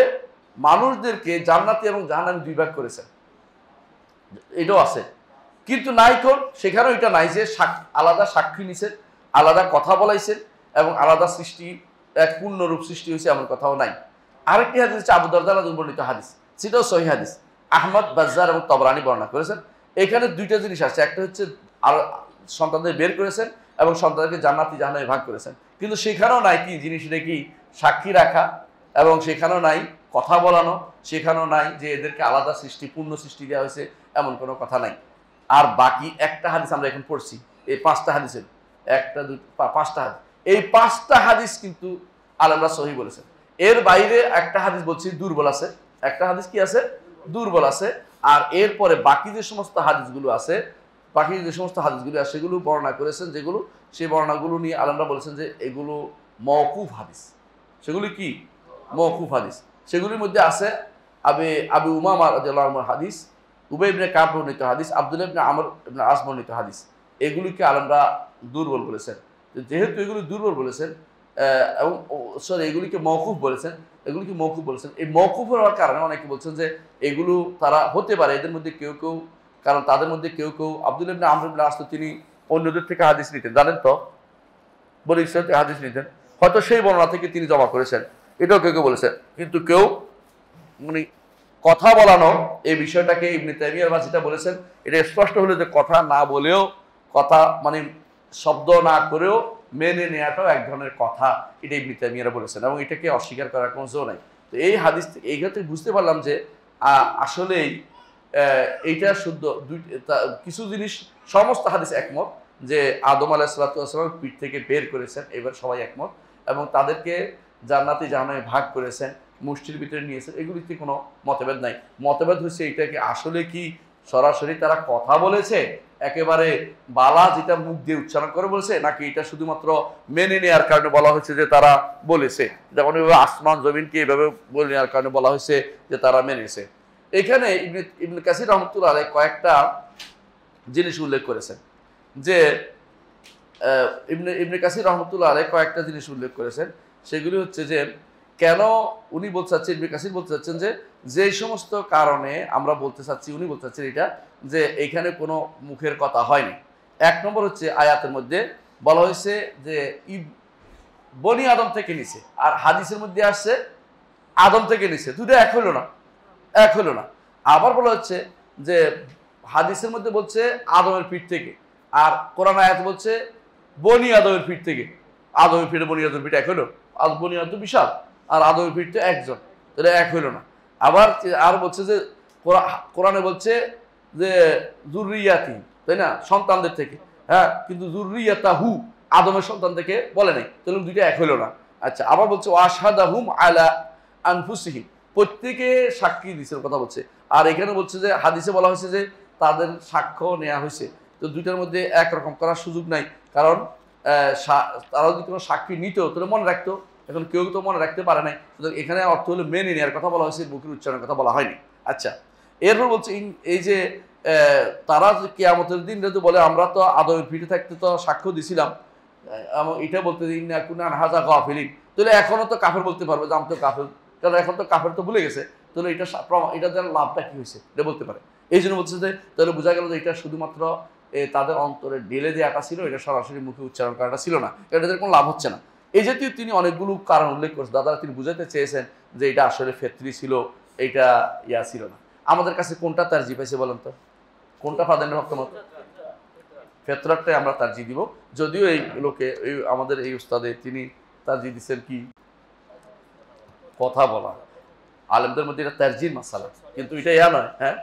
মানুষদেরকে জান্নাতি এবং জাহান্নামী দুই ভাগ করেছেন, এটাও আছে। কিন্তু নাই কোন সেখানেও এটা নাই যে আলাদা সাক্ষী নিছেন, আলাদা কথা বলাইছেন এবং আলাদা সৃষ্টি এক পূর্ণরূপ সৃষ্টি হয়েছে এমন কথাও নাই। আরেকটি হাদিস হচ্ছে আবু দারদা বর্ণিত হাদিস, সেটাও সহিহ হাদিস, আহমদ, বাজ্জার এবং তবরানী বর্ণনা করেছেন। এখানে দুইটা জিনিস আসছে, একটা হচ্ছে সন্তানদের বের করেছেন এবং সন্তানকে জান্নাতি জাহান্নামে ভাগ করেছেন, কিন্তু সেখানেও নাই কি জিনিসটা কি সাক্ষী রাখা, এবং সেখানেও নাই কথা বলানো, সেখানেও নাই যে এদেরকে আলাদা সৃষ্টি পূর্ণ সৃষ্টি দেওয়া হয়েছে, এমন কোনো কথা নাই। আর বাকি একটা হাদিস আমরা এখন পড়ছি, এই পাঁচটা হাদিসের পাঁচটা হাদিস, এই পাঁচটা হাদিস কিন্তু আলেমরা সহিহ বলেছেন। এর বাইরে একটা হাদিস বলছি দুর্বল আছে, একটা হাদিস কি আছে, দুর্বল আছে। আর এরপরে বাকি যে সমস্ত হাদিসগুলো আছে, সেগুলো বর্ণনা করেছেন, যেগুলো সেই বর্ণনাগুলো নিয়ে আলেমরা বলেছেন যে এগুলো মওকুফ হাদিস। সেগুলি কি মওকুফ হাদিস, সেগুলির মধ্যে আছে আবু উমামা রাদিয়াল্লাহু আনহুর হাদিস, উবাই ইবনে কাব বর্ণিত হাদিস, আব্দুল্লাহ ইবনে আমর ইবনে আস বর্ণিত হাদিস। এগুলিকে আলেমরা দুর্বল বলেছেন। যেহেতু এগুলি দুর্বল বলেছেন এবং এগুলিকে মওকুফ বলেছেন, এই মওকুফ হওয়ার কারণে অনেকে বলছেন যে এগুলো তারা হতে পারে এদের মধ্যে কেউ কেউ, কারণ তাদের মধ্যে কেউ কেউ আব্দুল্লাহ ইবনে আমর ইবনে আস তো তিনি অন্যদের থেকে হাদিস নিতেন, জানেন তো, বলে ইসরায়েল থেকে হাদিস নিতেন, হয়তো সেই বর্ণনা থেকে তিনি জমা করেছেন, এটাও কেউ কেউ বলেছেন। কিন্তু কেউ মানে কথা বলানো এই বিষয়টাকে ইবনে তাইমিয়ার যেটা বলেছেন, এটা স্পষ্ট হলো যে কথা না বলেও, কথা মানে শব্দ না করেও মেনে নেওয়াটাও এক ধরনের কথা, এটা ইবনে তাইমিয়ারা বলেছেন, এবং এটাকে অস্বীকার করার কোনো জো নাই। তো এই হাদিস এই ক্ষেত্রে বুঝতে পারলাম যে আসলেই এইটা শুদ্ধ কিছু জিনিস সমস্ত হাদিস একমত যে আদম আলাইহিস সালামের পিঠ থেকে বের করেছেন, এবার সবাই একমত, এবং তাদেরকে জান্নাতি জাহান্নামে ভাগ করেছেন, মুষ্টির ভিতরে নিয়েছেন, এগুলিতে কোনো মতভেদ নাই। মতভেদ হচ্ছে এটাকে আসলে কি সরাসরি তারা কথা বলেছে, একেবারে বালা যেটা মুখ দিয়ে উচ্চারণ করে বলেছে, নাকি এটা শুধুমাত্র মেনে নেওয়ার কারণে বলা হয়েছে যে তারা বলেছে, যেমন আসমান জমিনকে এভাবে বলে নেওয়ার কারণে বলা হয়েছে যে তারা মেনেছে। এখানে ইবনে কাসির রহমতুল্লাহ আলাইহি কয়েকটা জিনিস উল্লেখ করেছেন, যে ইবনে কাসির রহমতুল্লাহ আলাইহি কয়েকটা জিনিস উল্লেখ করেছেন, সেগুলি হচ্ছে যে কেন উনি বলতে চাচ্ছেন, ইবনে কাসির বলতে চাচ্ছেন যে সমস্ত কারণে আমরা বলতে চাচ্ছি, উনি বলতে চাচ্ছেন এটা যে এখানে কোনো মুখের কথা হয়নি। এক নম্বর হচ্ছে আয়াতের মধ্যে বলা হয়েছে যে বনি আদম থেকে নিছে, আর হাদিসের মধ্যে আসছে আদম থেকে নিছে, দুটো এক হলো না। আবার বলা হচ্ছে যে হাদিসের মধ্যে বলছে আদমের পিঠ থেকে, আর কোরআন আয়াত বলছে বনি আদমের পিঠ থেকে। আদমের পিঠে বনি আদমের পিঠ এক হলো? বনি আদম বিশাল, আর আদমের পিঠ তো একজন, তাহলে এক হইল না। আবার আর বলছে যে কোরআনে বলছে যে যুররিয়াতি, তাই না, সন্তানদের থেকে, হ্যাঁ, কিন্তু যুররিয়াতাহু আদমের সন্তান থেকে বলে নাই, তাহলে দুইটা এক হইল না। আচ্ছা, আবার বলছে ওয়াশহাদাহুম আলা আনফুসিহিম, প্রত্যেকে সাক্ষী দিছে কথা বলছে। আর এখানে বলছে যে হাদিসে বলা হয়েছে যে তাদের সাক্ষ্য নেওয়া হয়েছে, তো দুইটার মধ্যে একরকম করার সুযোগ নাই, কারণ তারা যদি কোনো সাক্ষী নিত তাহলে মনে রাখতো, এখন কেউ তো মনে রাখতে পারে নাই, সুতরাং এখানে অর্থ হলো মেনে নেওয়ার কথা বলা হয়েছে, মুখের উচ্চারণের কথা বলা হয়নি। আচ্ছা, এরপর বলছে এই যে তারা কিয়ামতের দিন যেহেতু বলে আমরা তো আদমের পিঠে থাকতে তো সাক্ষ্য দিছিলাম, এটা বলতে ইন্না কুনা হাজা গাফিলিন, তাহলে এখনো তো কাফের বলতে পারবে যে আমি তো কাফের, কারণ এখন তো কাফের তো ভুলে গেছে, তাহলে এটা যেন লাভটা কি হয়েছে এটা বলতে পারে। এই জন্য বলছে যে তাহলে বোঝা গেল যে এটা শুধুমাত্র তাদের অন্তরে ঢেলে দেওয়াটা ছিল, এটা সরাসরি মুখে উচ্চারণ করাটা ছিল না, এটাদের কোনো লাভ হচ্ছে না। এই জাতীয় তিনি অনেকগুলো কারণ উল্লেখ করেছেন, দাদা তিনি বুঝাতে চেয়েছেন যে এটা আসলে ফেতরি ছিল, এইটা ইয়া ছিল না। আমাদের কাছে কোনটা তারজি পাইছে বলেন তো, কোনটা প্রাধান্য মত? ফেতরাতটাই আমরা তারজি দিব, যদিও এই লোকে আমাদের এই উস্তাদে তিনি তারজিহ দিচ্ছেন কি কথা বলা। আলেমদের মধ্যে এটা তারজির মাসালা, কিন্তু এটা ইয়া নয়। হ্যাঁ,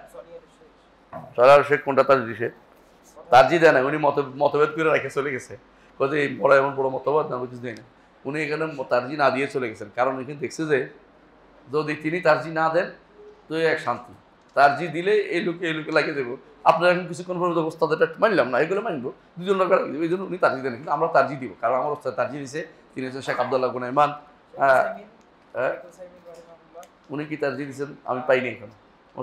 সরার শেখ কোনটা তারজি? সে তারজি দেয় না, উনি মতভেদ করে রেখে চলে গেছে। কোথায় এই বড় এমন বড় মতবাদ না, কিছু দেয় না। উনি এখানে তারজি না দিয়ে চলে গেছেন, কারণ এখানে দেখছে যে যদি তিনি তারজি না দেন তো এক শান্তি, তারজি দিলে এই লোকে লাগিয়ে দেবো। আপনারা এখন কিছুক্ষণ পর ওস্তাদ এটা মানলাম না, এগুলো মানবো, দুজন লোক লাগিয়ে দেবো, এই জন্য উনি তারজি দেন। কিন্তু আমরা তারজি দিব, কারণ আমার ওস্তাদ তারজি দিয়েছে, তিনি হচ্ছেন শেখ আব্দুল্লাহ গুনাইমান। হ্যাঁ, উনি কি তারজি দিয়েছেন আমি পাইনি এখন।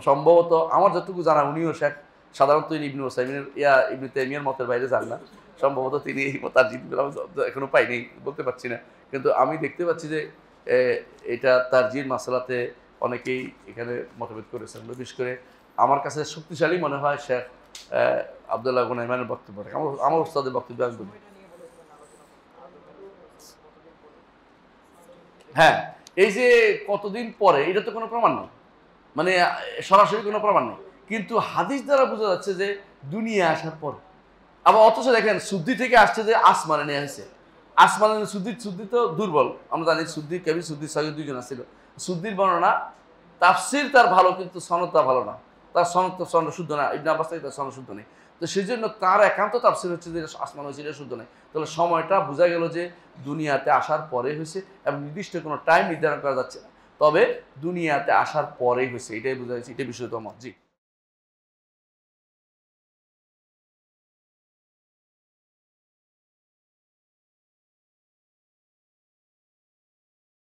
সম্ভবত আমার যতটুকু জানা উনিও শেখ, সাধারণত ইবনে উসাইমিনের ইবনে তাইমিয়ার মতের বাইরে যান না। সম্ভবত তিনি তারজি এখনো পাইনি, বলতে পারছি না। কিন্তু আমি দেখতে পাচ্ছি যে এটা তারজির মাসালাতে অনেকেই এখানে মতভেদ করেছেন। বিশেষ করে আমার কাছে শক্তিশালী মনে হয় শেখ আব্দুল্লাহ গুনাইমানের বক্তব্য। আমার উস্তাদের বক্তব্য আমি বলি। হ্যাঁ, এই যে কতদিন পরে, এটা তো কোনো প্রমাণ নেই, মানে সরাসরি কোনো প্রমাণ নেই, কিন্তু হাদিস দ্বারা বোঝা যাচ্ছে যে দুনিয়া আসার পর। আবার অথচ দেখেন সুদ্দি থেকে আসছে যে আসমানে নিয়ে আসছে। আসমানে সুদ্দি তো দুর্বল, আমরা জানি সুদ্দি কবি সুদ্দি সহিদ দুইজন ছিল। সুদ্দির বর্ণনা তাফসির তার ভালো, কিন্তু সনদটা ভালো না, তার সনদ শুদ্ধ না। ইবনে আব্বাস থেকে তার সনদ শুদ্ধ নেই। তো সেই জন্য তার একান্ত তাফসির হচ্ছে যে আসমান হয়েছে, এটা শুদ্ধ নেই। তাহলে সময়টা বোঝা গেল যে দুনিয়াতে আসার পরে হয়েছে, এবং নির্দিষ্ট কোনো টাইম নির্ধারণ করা যাচ্ছে না, তবে দুনিয়াতে আসার পরেই হয়েছে, এটাই বোঝা যাচ্ছে। এটা বিষয়ত মত। জি।